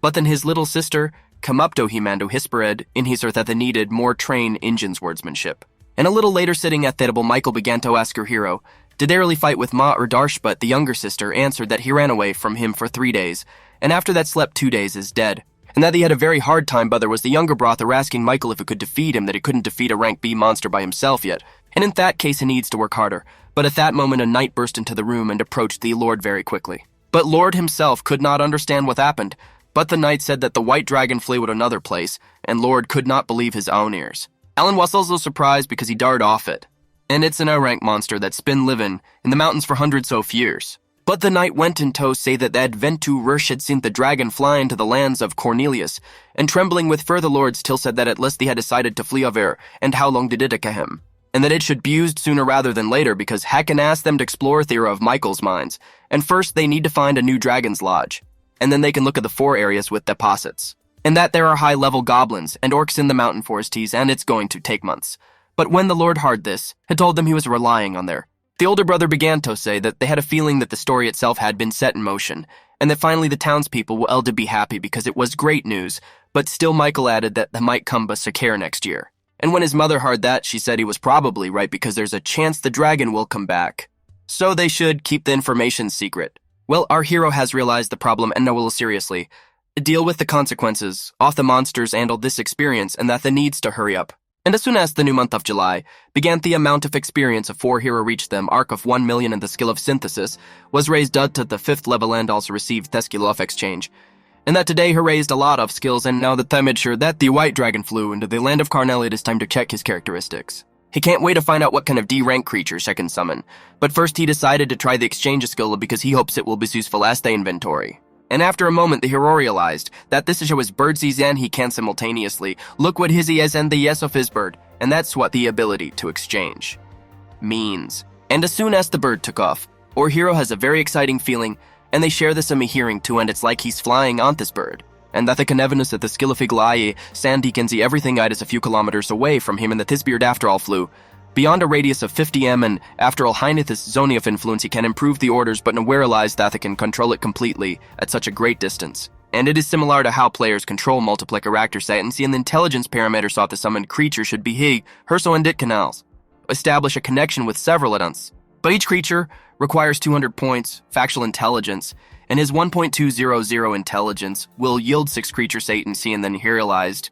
But then his little sister come up to him and hispered in his earth that they needed more trained engines wordsmanship. And a little later, sitting at the table, Michael began to ask her hero, did they really fight with Ma or Darsh? But the younger sister answered that he ran away from him for 3 days, and after that slept 2 days is dead, and that he had a very hard time, but there was the younger brother asking Michael if he could defeat him, that he couldn't defeat a rank B monster by himself yet, and in that case he needs to work harder. But at that moment a knight burst into the room and approached the Lord very quickly. But Lord himself could not understand what happened, but the knight said that the white dragon flew to another place, and Lord could not believe his own ears. Alan was also surprised because he darted off it, and it's an O-rank monster that's been living in the mountains for hundreds of years. But the knight went in to say that the Adventu Rush had seen the dragon fly into the lands of Cornelius, and trembling with further lords till said that at least they had decided to flee over, and how long did it take him, and that it should be used sooner rather than later because Hacken asked them to explore theory of Michael's mines, and first they need to find a new dragon's lodge, and then they can look at the 4 areas with deposits, and that there are high-level goblins and orcs in the mountain foresties, and it's going to take months. But when the Lord heard this, had told them he was relying on their, the older brother began to say that they had a feeling that the story itself had been set in motion, and that finally the townspeople will all to be happy because it was great news, but still Michael added that they might come Sakare next year. And when his mother heard that, she said he was probably right because there's a chance the dragon will come back. So they should keep the information secret. Well, our hero has realized the problem and now will seriously deal with the consequences of the monsters and all this experience, and that the needs to hurry up. And as soon as the new month of July began, the amount of experience of 4 hero reached them, arc of 1 million, and the skill of synthesis was raised up to the 5th level and also received the skill of exchange. And that today he raised a lot of skills, and now that they made sure that the white dragon flew into the land of Carnell, it is time to check his characteristics. He can't wait to find out what kind of D-rank creatures he can summon, but first he decided to try the exchange skill because he hopes it will be useful as the inventory. And after a moment, the hero realized that this is how his bird sees and he can simultaneously look what his is and the yes of his bird, and that's what the ability to exchange means. And as soon as the bird took off, our hero has a very exciting feeling, and they share this in a hearing too, and it's like he's flying on this bird. And that the Canevernus at the Skillifiglae, Sandy can see everything it is a few kilometers away from him, and that this beard after all flew beyond a radius of 50 m, and after all Heineth's zone of influence, he can improve the orders, but nowhere realize that they can control it completely at such a great distance. And it is similar to how players control multiple character set and see in the intelligence parameter sought the summoned creature should be he, herso, and it canals. Establish a connection with several at once. But each creature requires 200 points, factual intelligence, and his 1.200 intelligence will yield 6 creature Satan, and then he realized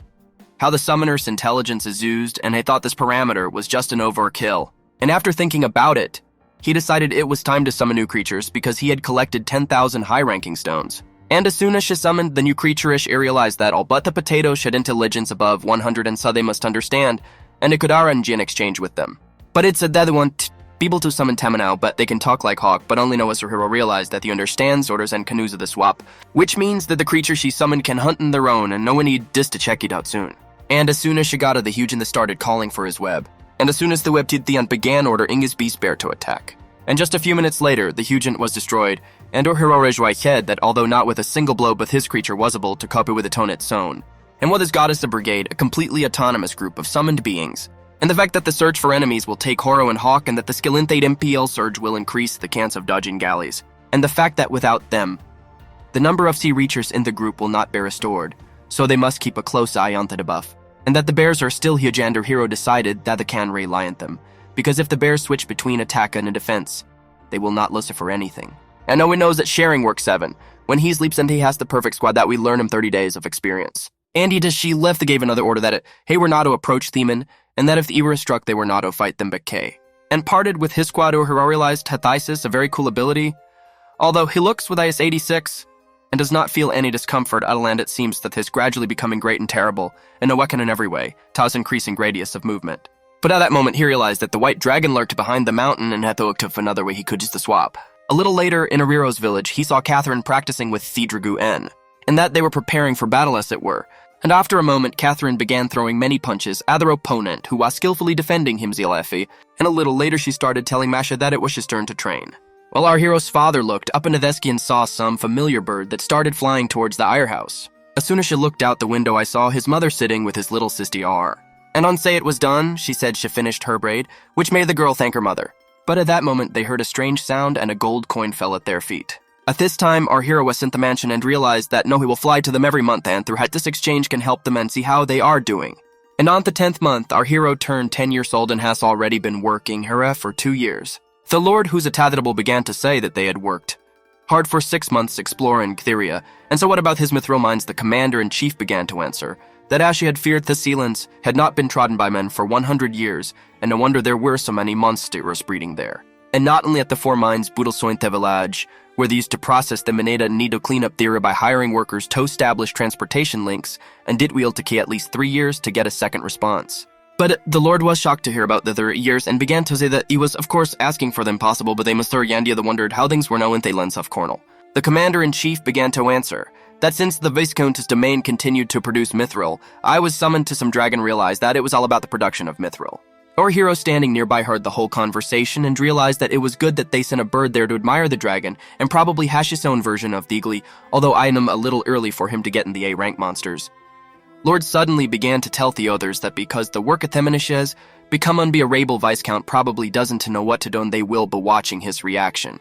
how the summoner's intelligence is used, and he thought this parameter was just an overkill. And after thinking about it, he decided it was time to summon new creatures because he had collected 10,000 high-ranking stones. And as soon as she summoned the new creature-ish, he realized that all but the potato should intelligence above 100, and so they must understand, and it could RNG in exchange with them. But it's a dead one able to summon Tamanao, but they can talk like Hawk, but only know as her hero realized that he understands orders and canoes of the swap, which means that the creature she summoned can hunt on their own, and no one need this to check it out soon. And as soon as Shigata the Huge started calling for his web, and as soon as the web Tidthian began ordering his beast bear to attack. And just a few minutes later, the Hugent was destroyed, and our hero rejoiced that although not with a single blow, but his creature was able to copy with a tone its own. And what is Goddess the Brigade, a completely autonomous group of summoned beings. And the fact that the search for enemies will take Horo and Hawk, and that the Skillinthate MPL surge will increase the chance of dodging galleys. And the fact that without them, the number of sea reachers in the group will not be restored, so they must keep a close eye on the debuff. And that the bears are still huge, and our hero decided that they can rely on them, because if the bears switch between attack and defense, they will not listen for anything. And no one knows that sharing works 7. When he sleeps and he has the perfect squad that we learn him 30 days of experience. And she left, they gave another order that hey, we're not to approach Themen, and that if the Ewer is struck, they were not to fight them but K. And parted with his squad, or hero realized Hathisis, a very cool ability. Although he looks with IS 86, and does not feel any discomfort at land, it seems that his gradually becoming great and terrible, and a weapon in every way, Tao's increasing radius of movement. But at that moment he realized that the white dragon lurked behind the mountain and had to look to another way he could use the swap. A little later, in Ariro's village, he saw Catherine practicing with Thedragu N, and that they were preparing for battle as it were. And after a moment, Catherine began throwing many punches at their opponent, who was skillfully defending him Zelefi, and a little later she started telling Masha that it was his turn to train. Well, our hero's father looked up into Veski and saw some familiar bird that started flying towards the Ire house. As soon as she looked out the window, I saw his mother sitting with his little sisty R. And on say it was done, she said she finished her braid, which made the girl thank her mother. But at that moment, they heard a strange sound and a gold coin fell at their feet. At this time, our hero was sent the mansion and realized that no, he will fly to them every month, and through this exchange can help them and see how they are doing. And on the 10th month, our hero turned 10 years old and has already been working here for 2 years. The Lord who's attachable began to say that they had worked hard for 6 months exploring Ctheria, and so what about his mithril mines? The commander-in-chief began to answer that as she had feared the Sealands had not been trodden by men for 100 years, and no wonder there were so many monsters breeding there. And not only at the 4 mines Budalsointe village, where they used to process the Mineta and need to clean up Thera by hiring workers to establish transportation links, and did wheel to key at least 3 years to get a second response. But the Lord was shocked to hear about the 3 years and began to say that he was of course asking for the impossible, but they must throw Yandia the wondered how things were known they lens of Cornell. The commander-in-chief began to answer that since the Viscountess domain continued to produce mithril, I was summoned to some dragon realized that it was all about the production of mithril. Our hero standing nearby heard the whole conversation and realized that it was good that they sent a bird there to admire the dragon and probably hash his own version of Deagly, although I am a little early for him to get in the A-rank monsters. Lord suddenly began to tell the others that because the work at Themenishes become unbearable Viscount probably doesn't know what to do and they will be watching his reaction.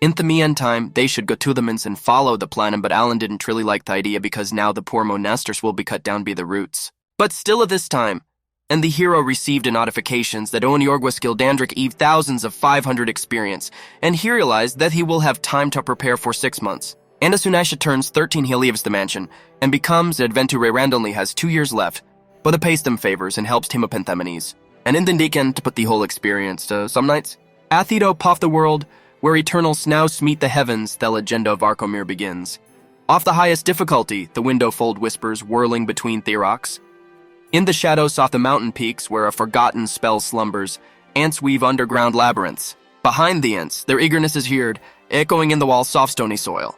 In the meantime, they should go to the mines and follow the plan, but Alan didn't really like the idea because now the poor monasters will be cut down by the roots. But still at this time, and the hero received a notifications that Oniorg was Skildandric Eve thousands of 500 experience, and he realized that he will have time to prepare for 6 months. And as soon as she turns 13, he leaves the mansion, and becomes an adventurer randomly has 2 years left, but it pays them favors and helps him up in Themenes. And in the Deacon to put the whole experience to some nights. Athido Poff the world, where eternals now meet the heavens, the legend of Arkomir begins. Off the highest difficulty, the window fold whispers whirling between Therox. In the shadows off the mountain peaks where a forgotten spell slumbers, ants weave underground labyrinths. Behind the ants, their eagerness is heard, echoing in the wall's soft stony soil.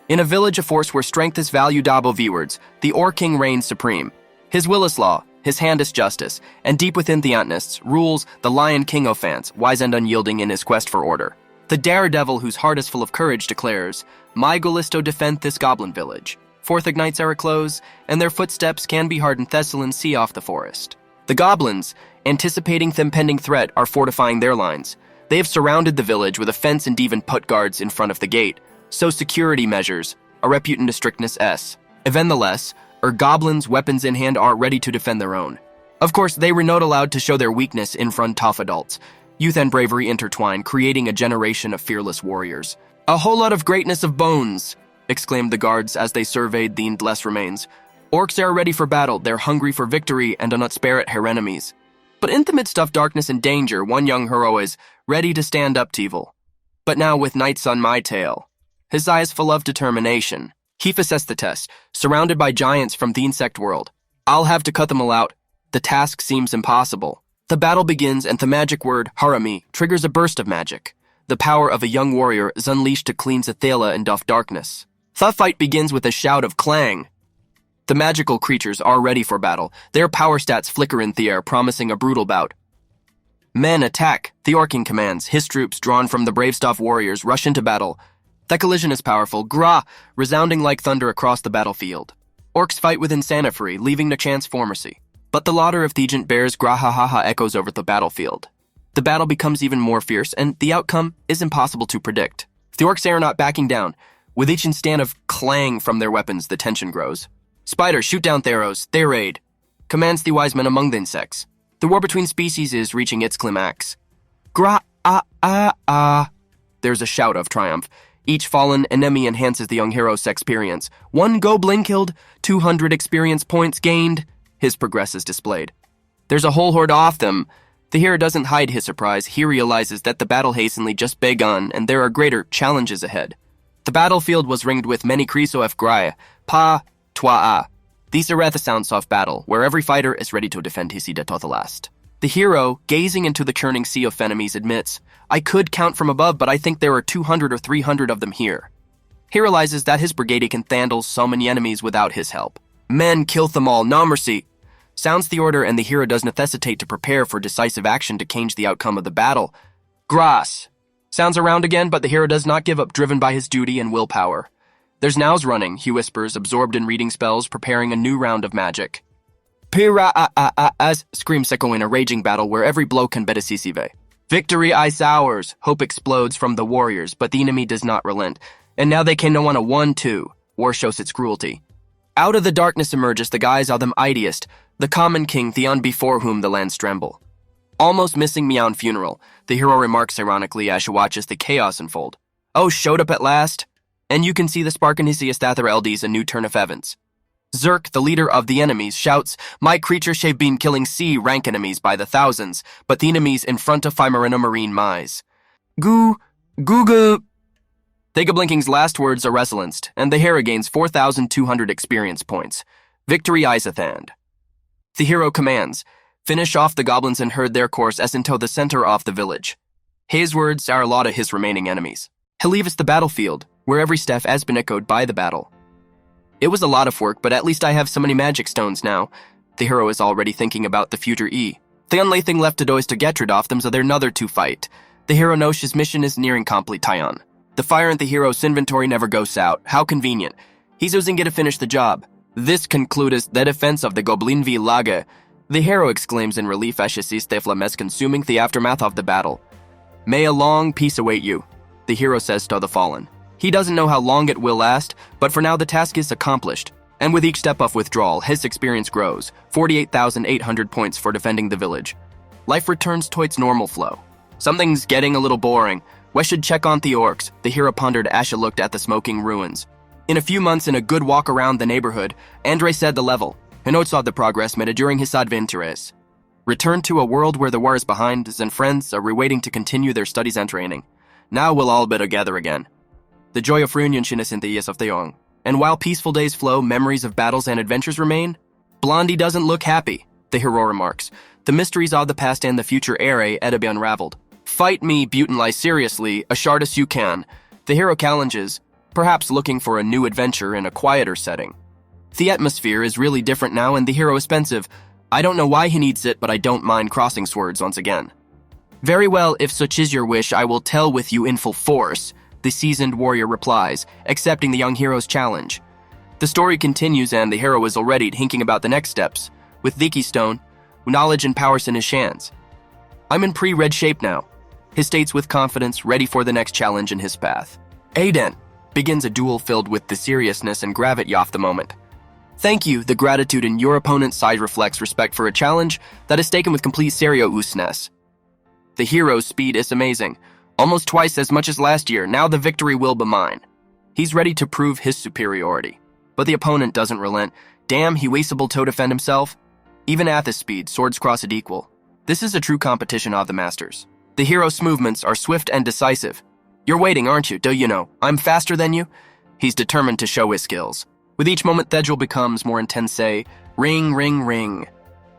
In a village, a force where strength is valued double V-words, the Orc King reigns supreme. His will is law, his hand is justice, and deep within the Antnists rules the Lion King Ophants, wise and unyielding in his quest for order. The daredevil whose heart is full of courage declares, "My Golisto defend this goblin village." Fourth ignites our close, and their footsteps can be heard in Thessalon sea off the forest. The goblins, anticipating the impending threat, are fortifying their lines. They have surrounded the village with a fence and even put guards in front of the gate, so security measures are reputed to strictness S. Eventless, goblins, weapons in hand, are ready to defend their own. Of course, they were not allowed to show their weakness in front of adults. Youth and bravery intertwine, creating a generation of fearless warriors. "A whole lot of greatness of bones," exclaimed the guards as they surveyed the endless remains. "Orcs are ready for battle, they're hungry for victory and do not spare at her enemies." But in the midst of darkness and danger, one young hero is ready to stand up to evil. But now with nights on my tail, his eyes full of determination, he faces the test, surrounded by giants from the insect world. I'll have to cut them all out. The task seems impossible. The battle begins, and the magic word, Harami, triggers a burst of magic. The power of a young warrior is unleashed to cleanse Athala and doff darkness. The fight begins with a shout of clang. The magical creatures are ready for battle. Their power stats flicker in the air, promising a brutal bout. "Men, attack!" the Orc King commands. His troops, drawn from the brave staff warriors, rush into battle. The collision is powerful, gra, resounding like thunder across the battlefield. Orcs fight with insanity, leaving no chance for mercy. But the laughter of the giant bears grahahaha echoes over the battlefield. The battle becomes even more fierce, and the outcome is impossible to predict. The orcs are not backing down. With each instant of clang from their weapons, the tension grows. "Spider, shoot down the arrows, they raid," commands the wise men among the insects. The war between species is reaching its climax. There's a shout of triumph. Each fallen enemy enhances the young hero's experience. 1 goblin killed, 200 experience points gained. His progress is displayed. There's a whole horde of them. The hero doesn't hide his surprise. He realizes that the battle hastily just begun, and there are greater challenges ahead. The battlefield was ringed with many Kriso F. Graya, Pa, Twa. These are the sounds of battle, where every fighter is ready to defend his seat to the last. The hero, gazing into the churning sea of enemies, admits, "I could count from above, but I think there are 200 or 300 of them here." He realizes that his brigade can handle so many enemies without his help. "Men, kill them all, no mercy," sounds the order, and the hero does not hesitate to prepare for decisive action to change the outcome of the battle. "Grass," sounds around again, but the hero does not give up, driven by his duty and willpower. "There's nows running," he whispers, absorbed in reading spells, preparing a new round of magic. "Pira-a-a-a-as," screams Seko in a raging battle where every blow can be decisive. "Victory is ours." Hope explodes from the warriors, but the enemy does not relent. And now they can no on a 1-2. War shows its cruelty. Out of the darkness emerges the guise of them Ideist, the common king Theon before whom the lands tremble. "Almost missing me on funeral," the hero remarks ironically as she watches the chaos unfold. "Oh, showed up at last?" And you can see the spark in his Estather LD's a new turn of events. Zerk, the leader of the enemies, shouts, "My creatures have been killing C-rank enemies by the thousands, but the enemies in front of Fimarino Marine Mize. Google." Thega Blinking's last words are resonanced, and the hero gains 4,200 experience points. Victory is at hand. The hero commands, "Finish off the goblins and herd their course as into the center of the village." His words are a lot of his remaining enemies. He leaves the battlefield, where every step has been echoed by the battle. "It was a lot of work, but at least I have so many magic stones now." The hero is already thinking about the future E. The only thing left to do is to get rid of them so they're another to fight. The hero knows his mission is nearing completion. The fire in the hero's inventory never goes out. How convenient. He's using it to finish the job. This concludes the defense of the Goblin Village. The hero exclaims in relief as he sees the flames consuming the aftermath of the battle. "May a long peace await you," the hero says to the fallen. He doesn't know how long it will last, but for now the task is accomplished. And with each step of withdrawal, his experience grows. 48,800 points for defending the village. Life returns to its normal flow. "Something's getting a little boring. We should check on the orcs," the hero pondered as she looked at the smoking ruins. In a few months, in a good walk around the neighborhood, Andre said the level. He notes of the progress made during his adventures. Return to a world where the war is behind, and friends are waiting to continue their studies and training. Now we'll all be together again. The joy of reunion is in the years of the young. And while peaceful days flow, memories of battles and adventures remain. Blondie doesn't look happy, the hero remarks. The mysteries of the past and the future era to be unraveled. "Fight me, Butenly, seriously, as hard as you can," the hero challenges. perhaps looking for a new adventure in a quieter setting. The atmosphere is really different now and the hero is pensive. I don't know why he needs it, but I don't mind crossing swords once again. Very well, if such is your wish, I will tell with you in full force, the seasoned warrior replies, accepting the young hero's challenge. The story continues and the hero is already thinking about the next steps, with Vicky Stone, knowledge and powers in his hands. I'm in pre-red shape now, he states with confidence, ready for the next challenge in his path. Aiden begins a duel filled with the seriousness and gravity of the moment. Thank you, the gratitude in your opponent's side reflects respect for a challenge that is taken with complete seriousness. The hero's speed is amazing, almost twice as much as last year. Now the victory will be mine. He's ready to prove his superiority. But the opponent doesn't relent. Damn, he wastes able to defend himself. Even at this speed, swords crossed equal. This is a true competition of the masters. The hero's movements are swift and decisive. You're waiting, aren't you? Do you know I'm faster than you? He's determined to show his skills. With each moment, the duel becomes more intense. Say, ring, ring, ring.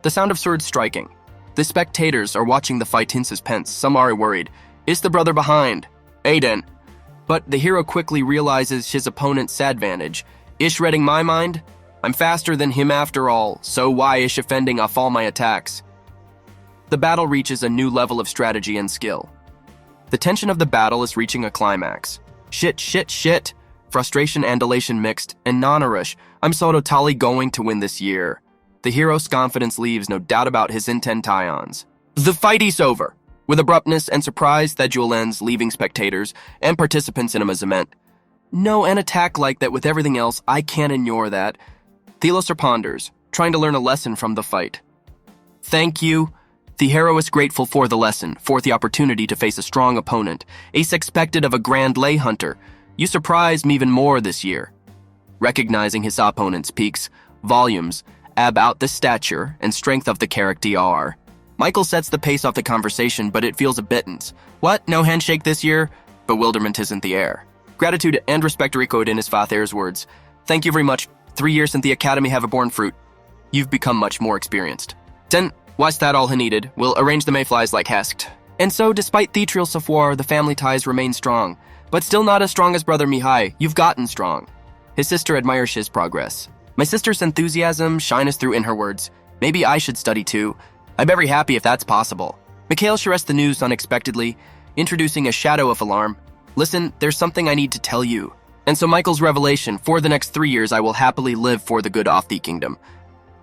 The sound of swords striking. The spectators are watching the fight in suspense. Some are worried. Is the brother behind? Aiden. But the hero quickly realizes his opponent's advantage. Ish reading my mind? I'm faster than him after all, so why is she fending off all my attacks? The battle reaches a new level of strategy and skill. The tension of the battle is reaching a climax. Shit. Frustration and elation mixed, and non-rush. I'm so totally going to win this year. The hero's confidence leaves no doubt about his intent ions. The fight is over. With abruptness and surprise, that duel ends, leaving spectators and participants in amazement. No, an attack like that with everything else, I can't ignore that. Thelos ponders, trying to learn a lesson from the fight. Thank you. The hero is grateful for the lesson, for the opportunity to face a strong opponent, ace expected of a grand lay hunter. You surprised me even more this year. Recognizing his opponent's peaks, volumes, about the stature and strength of the character. Michael sets the pace of the conversation, but it feels a bit tense. What? No handshake this year? Bewilderment is in the air. Gratitude and respect are echoed in his father's words. Thank you very much. 3 years in the academy have borne fruit. You've become much more experienced. Then, was that all he needed? We'll arrange the mayflies like Hesked. And so, despite the trial so far, the family ties remain strong. But still not as strong as brother Mihai. You've gotten strong. His sister admires his progress. My sister's enthusiasm shines through in her words. Maybe I should study too. I'm very happy if that's possible. Mikhail shares the news unexpectedly, introducing a shadow of alarm. Listen, there's something I need to tell you. And so Michael's revelation, for the next 3 years I will happily live for the good of the kingdom.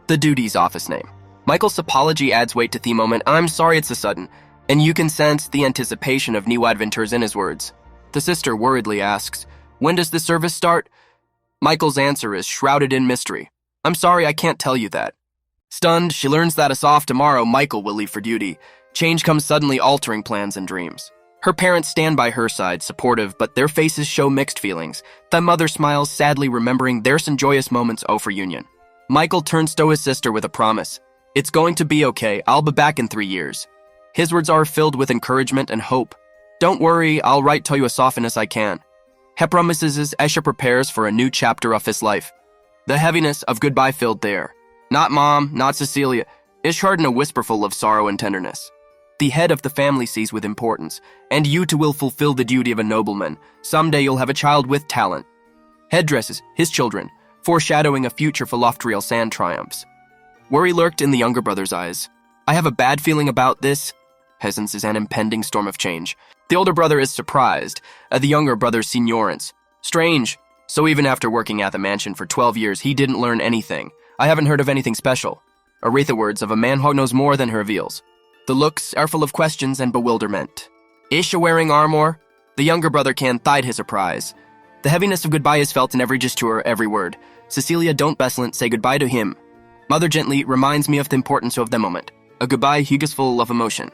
The duty's office name. Michael's apology adds weight to the moment. I'm sorry it's so sudden. And you can sense the anticipation of new adventures in his words. The sister worriedly asks, when does the service start? Michael's answer is shrouded in mystery. I'm sorry, I can't tell you that. Stunned, she learns that as off tomorrow, Michael will leave for duty. Change comes suddenly, altering plans and dreams. Her parents stand by her side, supportive, but their faces show mixed feelings. The mother smiles, sadly remembering their joyous moments for union. Michael turns to his sister with a promise. It's going to be okay, I'll be back in 3 years. His words are filled with encouragement and hope. Don't worry, I'll write to you as often as I can. He promises as Esha prepares for a new chapter of his life. The heaviness of goodbye filled there. Not Mom, not Cecilia. Ish heard in a whisper full of sorrow and tenderness. The head of the family sees with importance, and you too will fulfill the duty of a nobleman. Someday you'll have a child with talent. Headdresses, his children, foreshadowing a future full of real sand triumphs. Worry lurked in the younger brother's eyes. I have a bad feeling about this. Hesence is an impending storm of change. The older brother is surprised at the younger brother's signorance. Strange. So even after working at the mansion for 12 years, he didn't learn anything. I haven't heard of anything special. Aretha words of a man who knows more than he reveals. The looks are full of questions and bewilderment. Isha wearing armor? The younger brother can't hide his surprise. The heaviness of goodbye is felt in every gesture, every word. Cecilia, don't Beslant, say goodbye to him. Mother gently reminds me of the importance of the moment. A goodbye huge is full of emotion.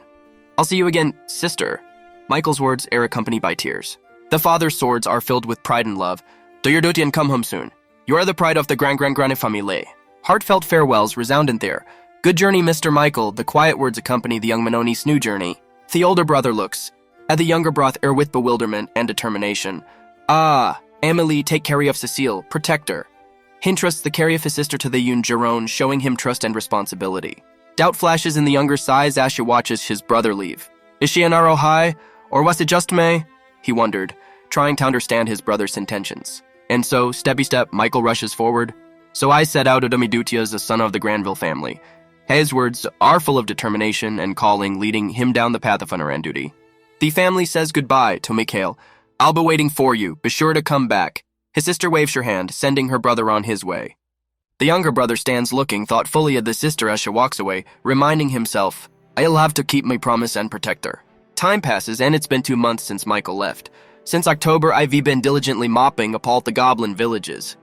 I'll see you again, sister. Michael's words are accompanied by tears. The father's swords are filled with pride and love. Do your duty and come home soon. You are the pride of the grand family. Heartfelt farewells resounded there. Good journey, Mr. Michael. The quiet words accompany the young Manoni's new journey. The older brother looks at the younger brother with bewilderment and determination. Ah, Emily, take care of Cecile, protect her. He entrusts the care of his sister to the young Jerome, showing him trust and responsibility. Doubt flashes in the younger's eyes as she watches his brother leave. Is she an RO high, or was it just me? He wondered, trying to understand his brother's intentions. And so, step-by-step, Michael rushes forward. So I set out Adamidutya as a son of the Granville family. His words are full of determination and calling, leading him down the path of honorary duty. The family says goodbye to Mikhail. I'll be waiting for you. Be sure to come back. His sister waves her hand, sending her brother on his way. The younger brother stands looking thoughtfully at the sister as she walks away, reminding himself, I'll have to keep my promise and protect her. Time passes, and it's been 2 months since Michael left. Since October, I've been diligently mopping up all the goblin villages.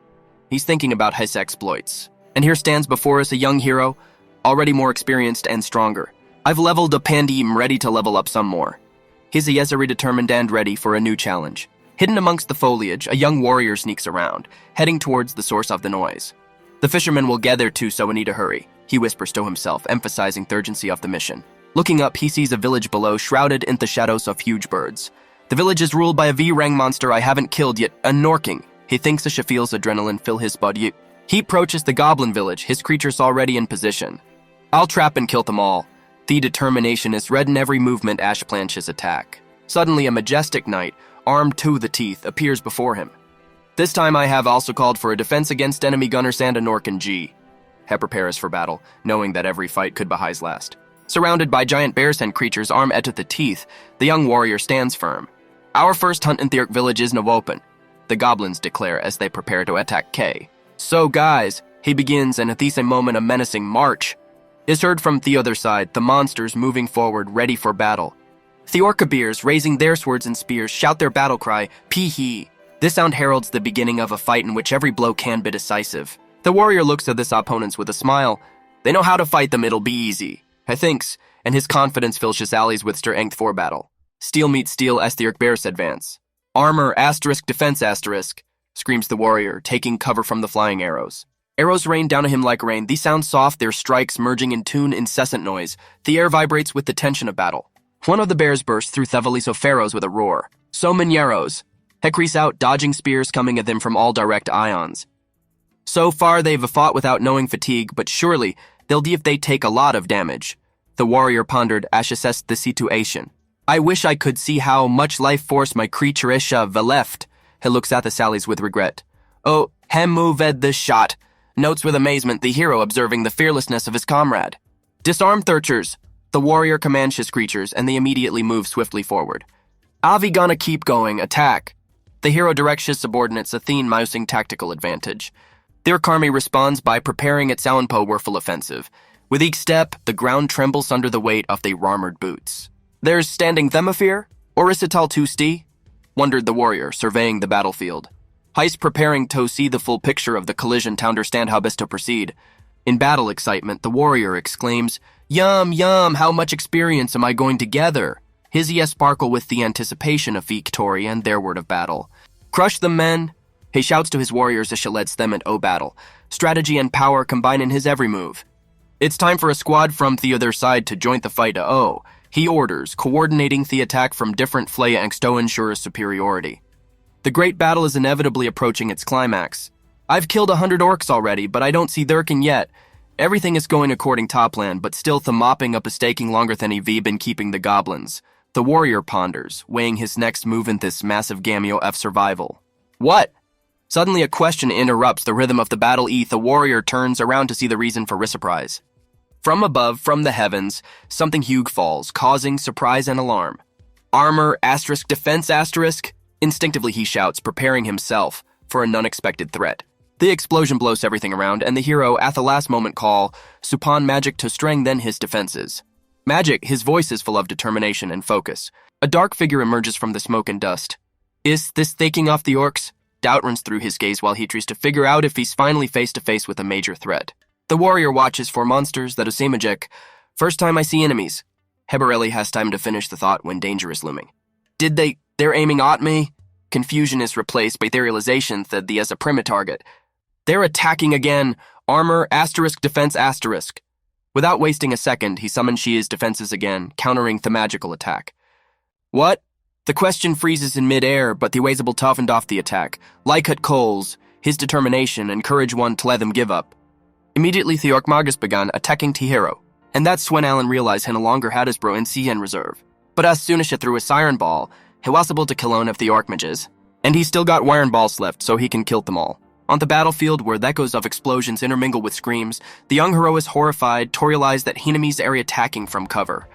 He's thinking about his exploits. And here stands before us a young hero, already more experienced and stronger. I've leveled up and I'm ready to level up some more. He's a Yezeri determined and ready for a new challenge. Hidden amongst the foliage, a young warrior sneaks around, heading towards the source of the noise. The fisherman will get there too, so we need to hurry, he whispers to himself, emphasizing the urgency of the mission. Looking up, he sees a village below, shrouded in the shadows of huge birds. The village is ruled by a V-Rang monster I haven't killed yet, a Norking. He thinks as she feels adrenaline fill his body. He approaches the goblin village, his creatures already in position. I'll trap and kill them all. The determination is read in every movement Ash plans his attack. Suddenly, a majestic knight, armed to the teeth, appears before him. This time I have also called for a defense against enemy gunners and a Norkin G. He prepares for battle, knowing that every fight could be his last. Surrounded by giant bears and creatures armed to the teeth, the young warrior stands firm. Our first hunt in the Orc village is now open, the goblins declare as they prepare to attack K. So guys, he begins, and at the same moment a menacing march is heard from the other side, the monsters moving forward, ready for battle. The Orcabeers, raising their swords and spears, shout their battle cry, Pee-hee. This sound heralds the beginning of a fight in which every blow can be decisive. The warrior looks at his opponents with a smile. They know how to fight them, it'll be easy, he thinks, and his confidence fills his allies with strength for battle. Steel meets steel as the Orc-bears advance. Armor, *, defense, *, screams the warrior, taking cover from the flying arrows. Arrows rain down on him like rain. These sound soft, their strikes merging in tune, incessant noise. The air vibrates with the tension of battle. One of the bears bursts through Thevaliso Pharaohs with a roar. So many arrows. He creeps out, dodging spears coming at them from all direct ions. So far they've fought without knowing fatigue, but surely they'll do if they take a lot of damage. The warrior pondered as he assessed the situation. I wish I could see how much life force my creature isha left. He looks at the sallies with regret. Oh, hemu ved this shot. Notes with amazement the hero observing the fearlessness of his comrade. Disarm Thurchers. The warrior commands his creatures, and they immediately move swiftly forward. Avi gonna keep going, attack. The hero directs his subordinates, Athene mousing tactical advantage. Their army responds by preparing its own powerful offensive. With each step, the ground trembles under the weight of their armored boots. There's standing Themifear, or is it all too steep? Wondered the warrior, surveying the battlefield. Heist preparing to see the full picture of the collision to understand how best to proceed. In battle excitement, the warrior exclaims, Yum, yum, how much experience am I going to gather? His eyes sparkle with the anticipation of victory and their word of battle. Crush them, men! He shouts to his warriors as he lets them at battle. Strategy and power combine in his every move. It's time for a squad from the other side to join the fight he orders, coordinating the attack from different flanks to ensure superiority. The great battle is inevitably approaching its climax. I've killed 100 orcs already, but I don't see Durkin yet. Everything is going according to plan, but still the mopping up is taking longer than he've been keeping the goblins. The warrior ponders, weighing his next move in this massive gameo of survival. What? Suddenly a question interrupts the rhythm of the battle. The warrior turns around to see the reason for his surprise. From above, from the heavens, something huge falls, causing surprise and alarm. Armor, *, defense, *. Instinctively he shouts, preparing himself for an unexpected threat. The explosion blows everything around, and the hero, at the last moment, call, Supan magic to strengthen his defenses. Magic, his voice is full of determination and focus. A dark figure emerges from the smoke and dust. Is this taking off the orcs? Doubt runs through his gaze while he tries to figure out if he's finally face to face with a major threat. The warrior watches for monsters that are magic. First time I see enemies. Hebarelli has time to finish the thought when danger is looming. They're aiming at me? Confusion is replaced by the realization that the as a prima target. They're attacking again. Armor, *, defense, *. Without wasting a second, he summons Shia's defenses again, countering the magical attack. What? The question freezes in mid-air, but the Wazeable toughened off the attack. Like at Coles, his determination encouraged one to let them give up. Immediately, the Orc Magus began attacking T-Hero, and that's when Alan realized he no longer had his bro in CN reserve. But as soon as he threw a siren ball, he was able to kill one of the Orc mages. And he's still got iron balls left, so he can kill them all. On the battlefield, where the echoes of explosions intermingle with screams, the young hero is horrified to realize that enemies are attacking from cover.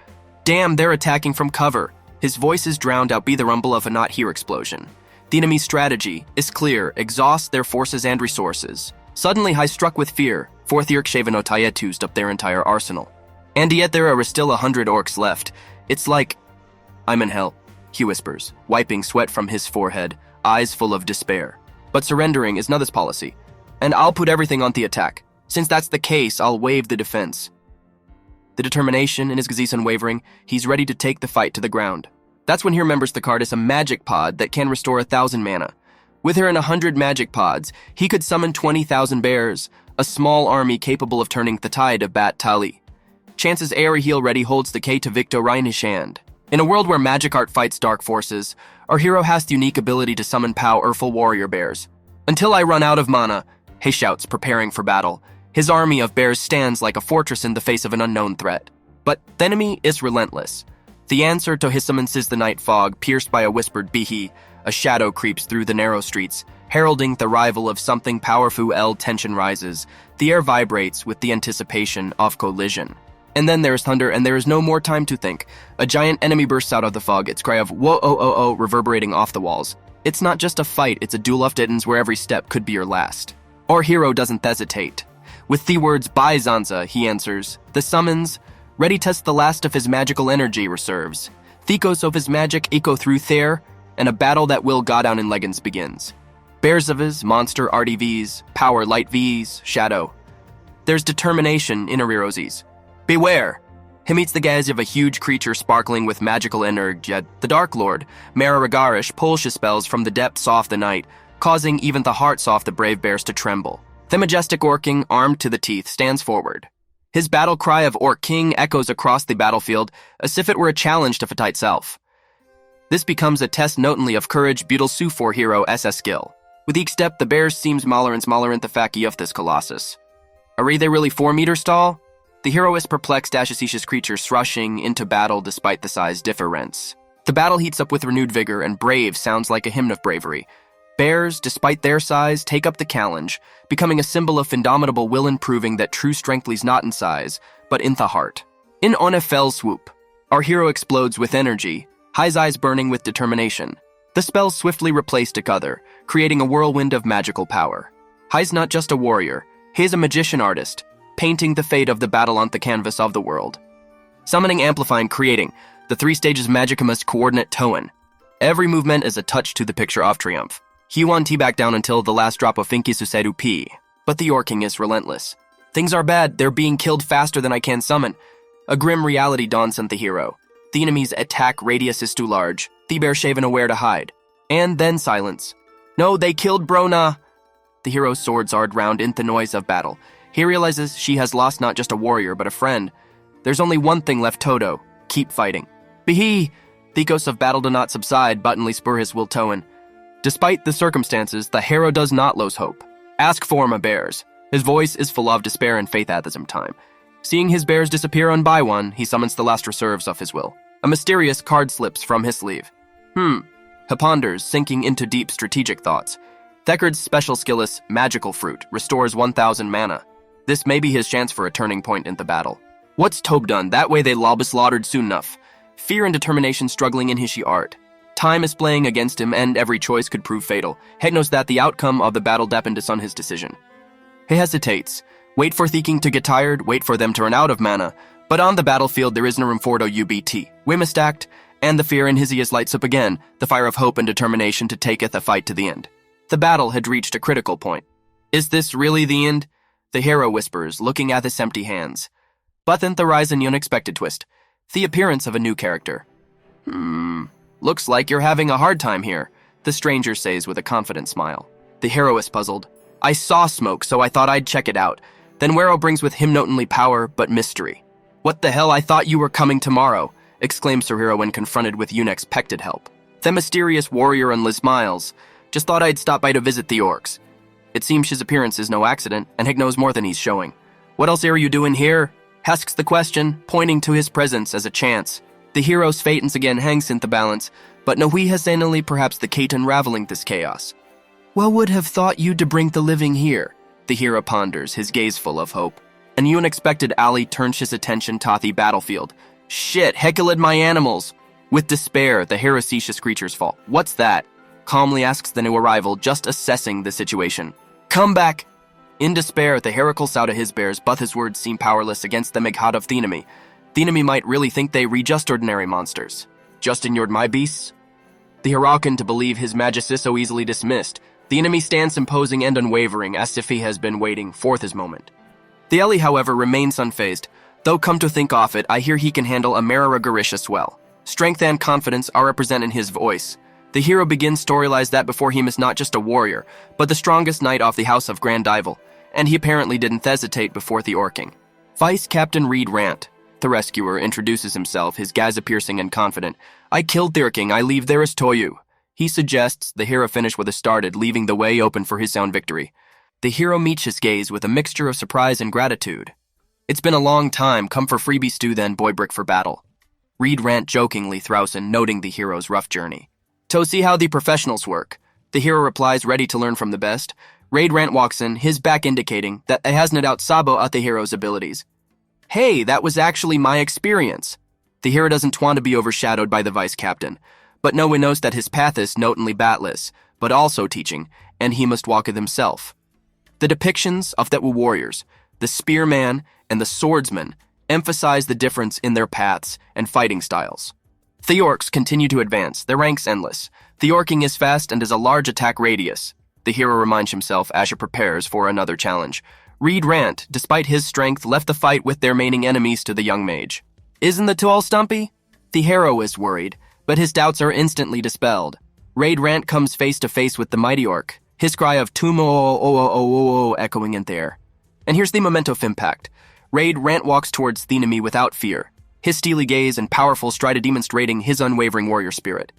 Damn, they're attacking from cover. His voice is drowned out by the rumble of a not-here explosion. The enemy's strategy is clear, exhaust their forces and resources. Suddenly, Hai struck with fear, fourth Yerk Shavanotayet used up their entire arsenal. And yet there are still 100 orcs left. It's like, I'm in hell, he whispers, wiping sweat from his forehead, eyes full of despair. But surrendering is Nutha's policy, and I'll put everything on the attack. Since that's the case, I'll waive the defense. The determination in his gaze unwavering, he's ready to take the fight to the ground. That's when he remembers the card is a magic pod that can restore 1,000 mana. With her in 100 magic pods, he could summon 20,000 bears, a small army capable of turning the tide of Bat Tali. Chances are he already holds the key to victory in his hand. In a world where magic art fights dark forces, our hero has the unique ability to summon powerful warrior bears. Until I run out of mana, he shouts, preparing for battle. His army of bears stands like a fortress in the face of an unknown threat. But the enemy is relentless. The answer to his summons is the night fog, pierced by a whispered bihi. A shadow creeps through the narrow streets, heralding the arrival of something powerful. Tension rises. The air vibrates with the anticipation of collision. And then there's thunder, and there is no more time to think. A giant enemy bursts out of the fog, its cry of whoa-oh-oh-oh reverberating off the walls. It's not just a fight, it's a duel of titans where every step could be your last. Our hero doesn't hesitate. With the words, "Bye, Zanza," he answers. The summons, ready test the last of his magical energy reserves. Thekos of his magic echo through there, and a battle that will go down in legends begins. Bears of his, monster RDVs, power light Vs, shadow. There's determination in Arirozis. Beware! He meets the gaze of a huge creature sparkling with magical energy, yet the Dark Lord, Mararagarish, pulls his spells from the depths of the night, causing even the hearts of the brave bears to tremble. The majestic Orc King, armed to the teeth, stands forward. His battle cry of Orc King echoes across the battlefield as if it were a challenge to Fatite self. This becomes a test not only of courage, Beetle Su for hero SS skill. With each step, the bears seem smaller and smaller in the faki of this colossus. Are they really 4 meters tall? The hero is perplexed as he sees his creatures rushing into battle despite the size difference. The battle heats up with renewed vigor, and brave sounds like a hymn of bravery. Bears, despite their size, take up the challenge, becoming a symbol of indomitable will and proving that true strength lies not in size, but in the heart. On a fell swoop, our hero explodes with energy, Hai's eyes burning with determination. The spells swiftly replace each other, creating a whirlwind of magical power. Hai's not just a warrior, he is a magician artist, painting the fate of the battle on the canvas of the world. Summoning, amplifying, creating, the 3 stages Magicum's coordinate Toan. Every movement is a touch to the picture of triumph. He won't back down until the last drop of Finki Suseru P. But the Orc King is relentless. Things are bad, they're being killed faster than I can summon. A grim reality dawns on the hero. The enemy's attack radius is too large, the bear shaven aware to hide. And then silence. No, they killed Brona! The hero's swords are round in the noise of battle. He realizes she has lost not just a warrior, but a friend. There's only one thing left, Toto. Keep fighting. Bihi! The ghosts of battle do not subside, buttonly spur his will Toan. Despite the circumstances, the hero does not lose hope. Ask for my bears. His voice is full of despair and faith at the same time. Seeing his bears disappear one by one, he summons the last reserves of his will. A mysterious card slips from his sleeve. He ponders, sinking into deep strategic thoughts. Thekard's special skill is Magical Fruit, restores 1,000 mana. This may be his chance for a turning point in the battle. What's Tobe done? That way they be slaughtered soon enough. Fear and determination struggling in his art. Time is playing against him, and every choice could prove fatal. He knows that the outcome of the battle depends on his decision. He hesitates. Wait for Theking to get tired, wait for them to run out of mana. But on the battlefield there is no room for the UBT. Women stacked, and the fear in his ears lights up again, the fire of hope and determination to taketh the fight to the end. The battle had reached a critical point. Is this really the end? The hero whispers, looking at his empty hands. But then there rise an unexpected twist. The appearance of a new character. Looks like you're having a hard time here, the stranger says with a confident smile. The hero is puzzled. I saw smoke, so I thought I'd check it out. Then Wero brings with him not only power, but mystery. What the hell, I thought you were coming tomorrow, exclaims the hero when confronted with unexpected help. The mysterious warrior and Liz smiles. Just thought I'd stop by to visit the orcs. It seems his appearance is no accident, and Hig knows more than he's showing. What else are you doing here? Asks the question, pointing to his presence as a chance. The hero's fate once again hangs in the balance, but Nahui Hasanali perhaps the Kate unraveling this chaos. Well would have thought you to bring the living here, the hero ponders, his gaze full of hope. And you unexpected Ali turns his attention to the battlefield. Shit, heckled my animals! With despair, the heresious creatures fall. What's that? Calmly asks the new arrival, just assessing the situation. Come back! In despair, the hero calls out to his bears, but his words seem powerless against the Meghad of the enemy. The enemy might really think they re just ordinary monsters. Just ignored my beasts? The Hirakan to believe his majesty so easily dismissed. The enemy stands imposing and unwavering, as if he has been waiting for his moment. The Eli, however, remains unfazed. Though come to think of it, I hear he can handle a Mara Garishas well. Strength and confidence are represented in his voice. The hero begins to realize that before him is not just a warrior, but the strongest knight of the House of Grandival, and he apparently didn't hesitate before the orking. Vice Captain Reed Rant, the rescuer, introduces himself, his gaze piercing and confident. I killed their king, I leave there as Toyu. He suggests the hero finish what has started, leaving the way open for his own victory. The hero meets his gaze with a mixture of surprise and gratitude. It's been a long time, come for freebie stew then, boy brick for battle. Reed Rant jokingly Thrausen, noting the hero's rough journey. To see how the professionals work. The hero replies, ready to learn from the best. Reed Rant walks in, his back indicating that he has no doubt Sabo at the hero's abilities. Hey, that was actually my experience. The hero doesn't want to be overshadowed by the vice captain, but no one knows that his path is not only batless, but also teaching, and he must walk it himself. The depictions of the warriors, the spearman and the swordsman, emphasize the difference in their paths and fighting styles. The orcs continue to advance, their ranks endless. The orking is fast and has a large attack radius. The hero reminds himself as he prepares for another challenge. Reed Rant, despite his strength, left the fight with their remaining enemies to the young mage. Isn't the two all stumpy? The hero is worried, but his doubts are instantly dispelled. Reed Rant comes face to face with the mighty orc, his cry of Tumo echoing in the air. And here's the memento of impact. Reed Rant walks towards the enemy without fear, his steely gaze and powerful stride demonstrating his unwavering warrior spirit.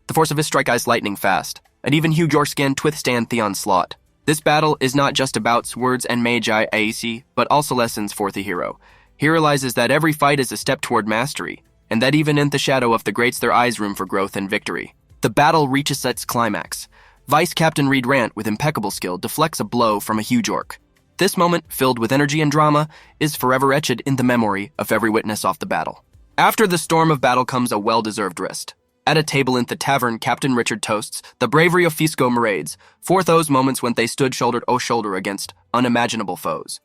The force of his strike is lightning fast, and even huge orcs can withstand the onslaught. This battle is not just about swords and magi AC, but also lessons for the hero. He realizes that every fight is a step toward mastery, and that even in the shadow of the greats there is room for growth and victory. The battle reaches its climax. Vice Captain Reed Rant, with impeccable skill, deflects a blow from a huge orc. This moment, filled with energy and drama, is forever etched in the memory of every witness of the battle. After the storm of battle comes a well-deserved rest. At a table in the tavern, Captain Richard toasts the bravery of Fisco Marades for those moments when they stood shoulder to shoulder against unimaginable foes.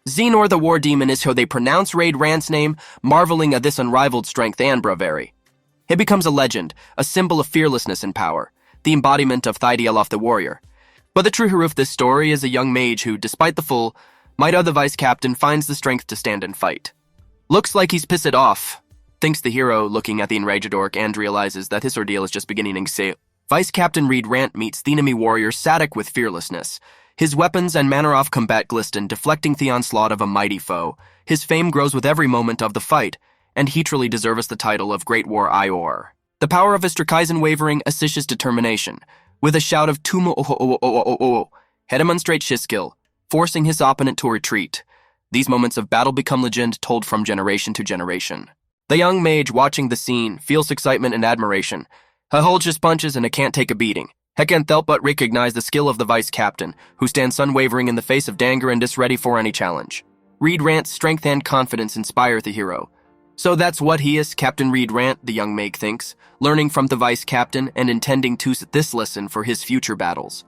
Xenor the War Demon is how they pronounce Reed Rant's name, marveling at this unrivaled strength and bravery. He becomes a legend, a symbol of fearlessness and power, the embodiment of Thaidiel of the warrior. But the true hero of this story is a young mage who, despite the full might of the vice captain, finds the strength to stand and fight. Looks like he's pissed off, thinks the hero, looking at the enraged orc, and realizes that his ordeal is just beginning. Vice Captain Reed Rant meets the enemy warrior Sadik with fearlessness. His weapons and manner of combat glisten, deflecting the onslaught of a mighty foe. His fame grows with every moment of the fight, and he truly deserves the title of Great War Ior. The power of his Strikaizen wavering assists his determination. With a shout of Tumo he demonstrates his skill, forcing his opponent to retreat. These moments of battle become legend told from generation to generation. The young mage watching the scene feels excitement and admiration. He holds his punches and he can't take a beating. He can't help but recognize the skill of the vice captain, who stands unwavering in the face of danger and is ready for any challenge. Reed Rant's strength and confidence inspire the hero. So that's what he is, Captain Reed Rant, the young mage thinks, learning from the vice captain and intending to use this lesson for his future battles.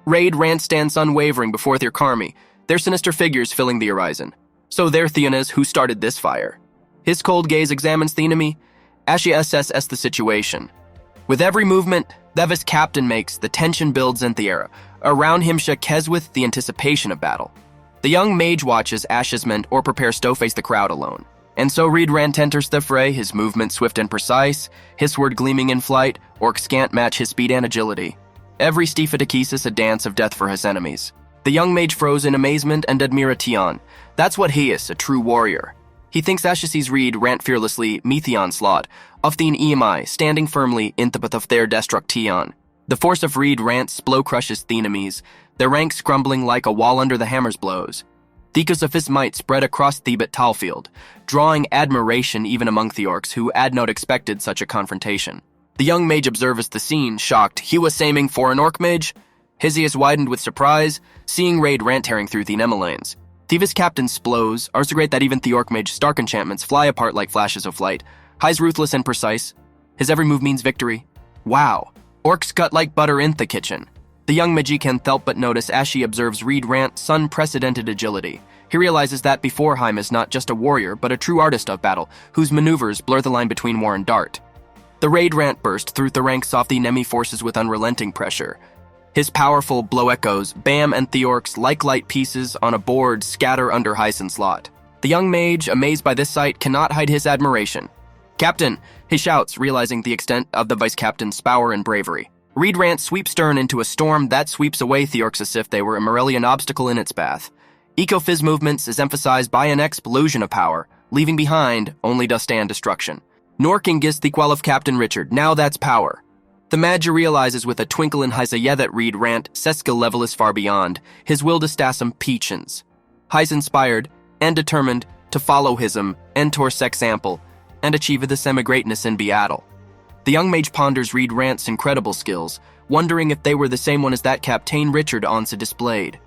Reed Rant stands unwavering before their Karmi, their sinister figures filling the horizon. So their Theonas, who started this fire. His cold gaze examines the enemy, as he assesses the situation. With every movement that his captain makes, the tension builds in the air. Around him shakes with the anticipation of battle. The young mage watches Ash's men or prepares to face the crowd alone. And so Reed Rant enters the fray, his movement swift and precise, his sword gleaming in flight, orcs can't match his speed and agility. Every Stephadekesis a dance of death for his enemies. The young mage froze in amazement and admira Tion. That's what he is, a true warrior. He thinks Asha sees Reed Rant fearlessly meet the onslaught of the EMI, standing firmly in the path of their destruction. The force of Reed Rant's blow crushes the enemies, their ranks crumbling like a wall under the hammer's blows. Thicus of his might spread across Thebet Talfield, drawing admiration even among the orcs who had not expected such a confrontation. The young mage observes the scene, shocked. He was aiming for an orc mage? His ears widened with surprise, seeing Raid Rant tearing through the Nemelanes. Thieves captain Splows are so great that even the orc mage Stark enchantments fly apart like flashes of light. High's ruthless and precise. His every move means victory. Wow. Orcs cut like butter in the kitchen. The young magi can't help but notice as she observes Raid Rant's unprecedented agility. He realizes that before Heim is not just a warrior, but a true artist of battle, whose maneuvers blur the line between war and dart. The Raid Rant burst through the ranks of the enemy forces with unrelenting pressure. His powerful blow echoes, bam and the orcs, like light pieces on a board, scatter under Heisen's lot. The young mage, amazed by this sight, cannot hide his admiration. "Captain!" he shouts, realizing the extent of the vice captain's power and bravery. Raid Rant sweeps stern into a storm that sweeps away the orcs as if they were a Morellian obstacle in its path. Eco-Fizz movements is emphasized by an explosion of power, leaving behind only dust and destruction. Nor can gis the qual of Captain Richard, now that's power. The Magi realizes with a twinkle in his eye that Raid Rant skill level is far beyond, his will to stasum peachins. He's inspired and determined to follow hism and torse example and achieve the semi-greatness in Beatle. The young mage ponders Raid Rant's incredible skills, wondering if they were the same one as that Captain Richard once displayed.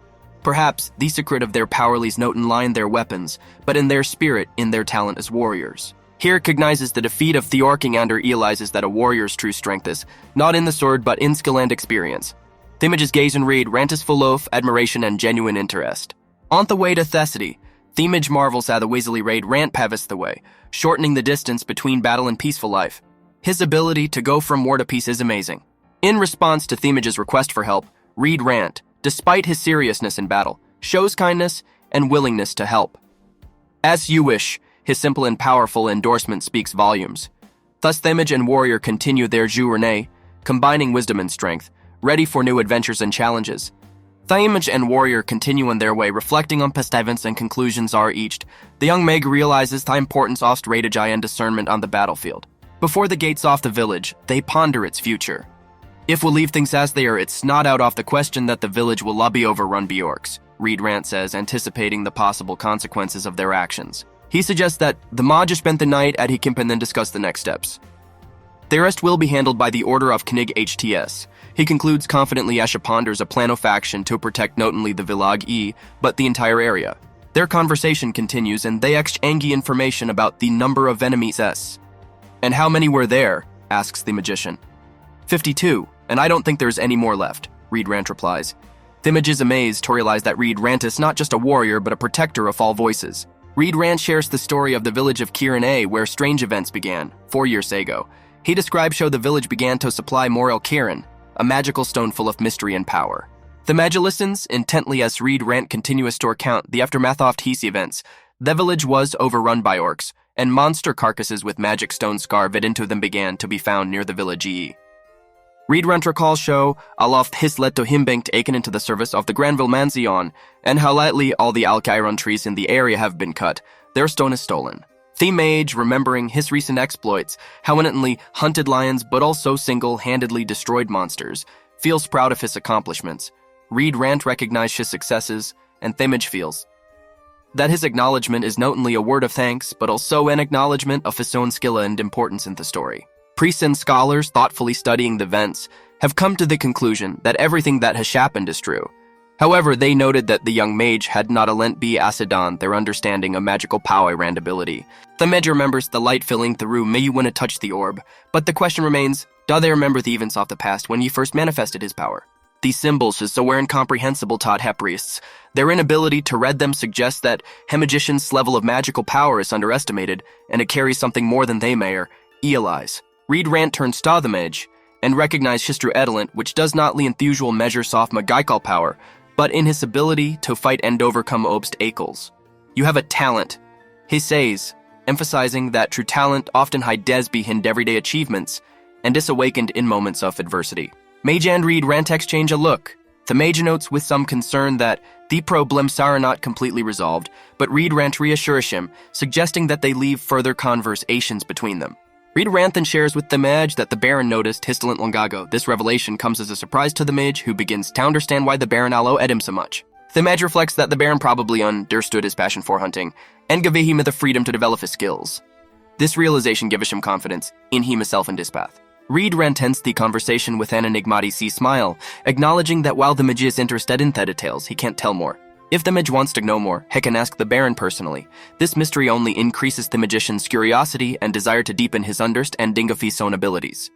Perhaps the secret of their power lies not in line their weapons, but in their spirit, in their talent as warriors. Here recognizes the defeat of Theorking and realizes that a warrior's true strength is not in the sword but in skill and experience. The image's gaze and Raid Rant is full of admiration and genuine interest. On the way to Thessaly, the image marvels at the Weasley Raid Rant paves the way, shortening the distance between battle and peaceful life. His ability to go from war to peace is amazing. In response to Themage's request for help, Raid Rant, despite his seriousness in battle, shows kindness and willingness to help. "As you wish," his simple and powerful endorsement speaks volumes. Thus Themage and Warrior continue their journey, combining wisdom and strength, ready for new adventures and challenges. Themage and Warrior continue on their way, reflecting on past events and conclusions are reached. The young Meg realizes the importance of strategy and discernment on the battlefield. Before the gates off the village, they ponder its future. If we'll leave things as they are, it's not out of the question that the village will be overrun by orcs, Raid Rant says, anticipating the possible consequences of their actions. He suggests that the Maj spent the night at Hikimp and then discuss the next steps. The rest will be handled by the Order of Knig HTS. He concludes confidently as she ponders a plan of action to protect not only the Village E, but the entire area. Their conversation continues and they exchange information about the number of enemies S. "And how many were there?" asks the magician. 52, and I don't think there's any more left, Raid Rant replies. The image is amazed to realize that Raid Rant is not just a warrior but a protector of all voices. Raid Rant shares the story of the village of Kirin A, where strange events began, 4 years ago. He describes how the village began to supply Morel Kirin, a magical stone full of mystery and power. The Magi listens intently as Raid Rant continues to recount the aftermath of these events. The village was overrun by orcs, and monster carcasses with magic stones carved into them began to be found near the village E. Raid Rant recalls show aloft his led to him being taken into the service of the Granville Mansion, and how lightly all the Alkyron trees in the area have been cut. Their stone is stolen. The mage, remembering his recent exploits, how innately hunted lions but also single-handedly destroyed monsters, feels proud of his accomplishments. Raid Rant recognizes his successes, and Themage feels that his acknowledgement is not only a word of thanks, but also an acknowledgement of his own skill and importance in the story. Priests and scholars, thoughtfully studying the events, have come to the conclusion that everything that has happened is true. However, they noted that the young mage had not lent B. Acidon their understanding of magical power and ability. The mage remembers the light filling the room may when it touched the orb, but the question remains, do they remember the events of the past when he first manifested his power? These symbols is so incomprehensible to He priests. Their inability to read them suggests that He magician's level of magical power is underestimated, and it carries something more than they may or realize. Raid Rant turns to the mage, and recognizes his true element, which does not lie in the usual measures of magical power, but in his ability to fight and overcome obstacles. You have a talent, he says, emphasizing that true talent often hides behind everyday achievements and is awakened in moments of adversity. Mage and Raid Rant exchange a look. The mage notes with some concern that the problems are not completely resolved, but Raid Rant reassures him, suggesting that they leave further conversations between them. Raid Rant then shares with the mage that the Baron noticed his talent long ago. This revelation comes as a surprise to the mage, who begins to understand why the Baron allo ed him so much. The Maj reflects that the Baron probably understood his passion for hunting and gave him the freedom to develop his skills. This realization gives him confidence in himself and his path. Reed rentents the conversation with an enigmatic smile, acknowledging that while the Maj is interested in the details, he can't tell more. If the Maj wants to know more, he can ask the Baron personally. This mystery only increases the magician's curiosity and desire to deepen his understanding of his own abilities.